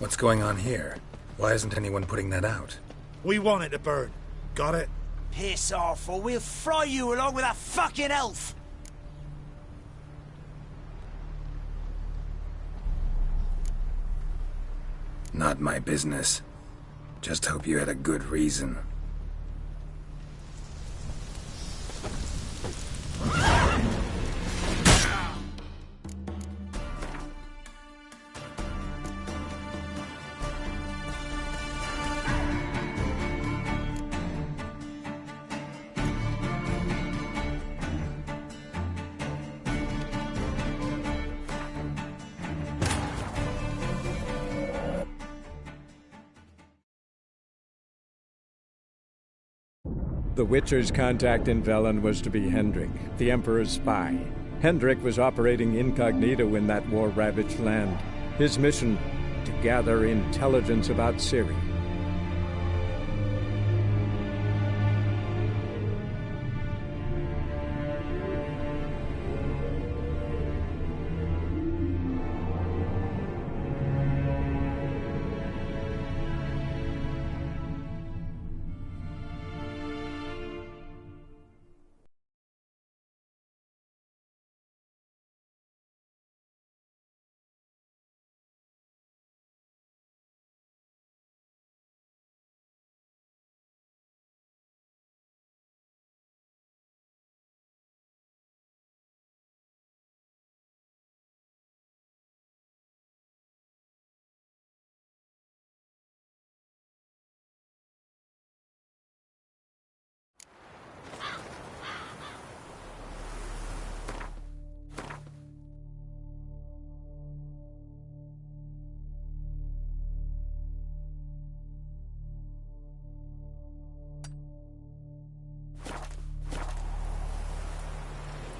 What's going on here? Why isn't anyone putting that out? We want it to burn. Got it? Piss off, or we'll fry you along with a fucking elf! Not my business. Just hope you had a good reason. The Witcher's contact in Velen was to be Hendrik, the Emperor's spy. Hendrik was operating incognito in that war-ravaged land. His mission, to gather intelligence about Ciri.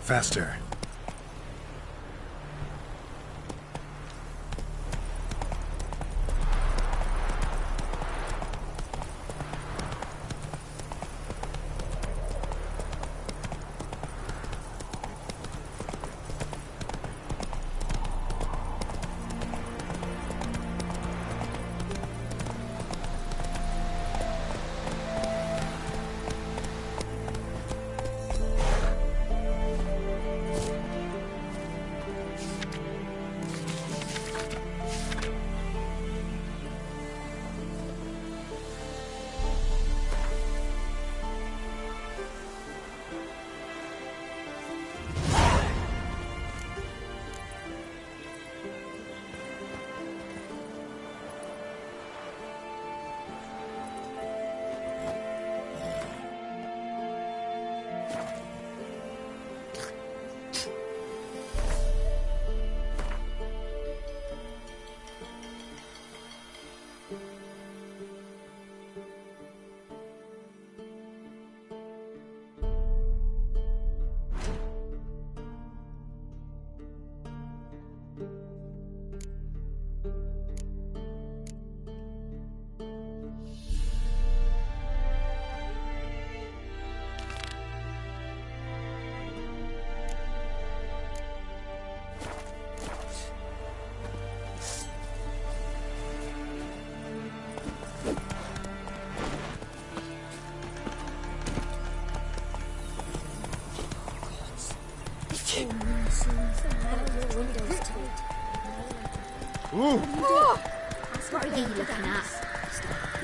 Faster. Ooh! What are you looking at?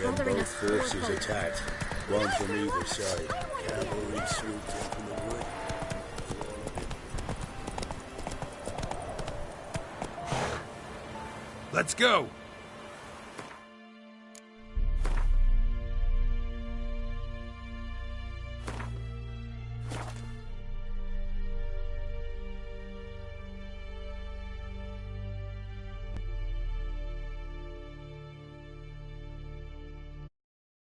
Then both forces attacked, one from either side. Cavalry swooped in from the wood. Let's go!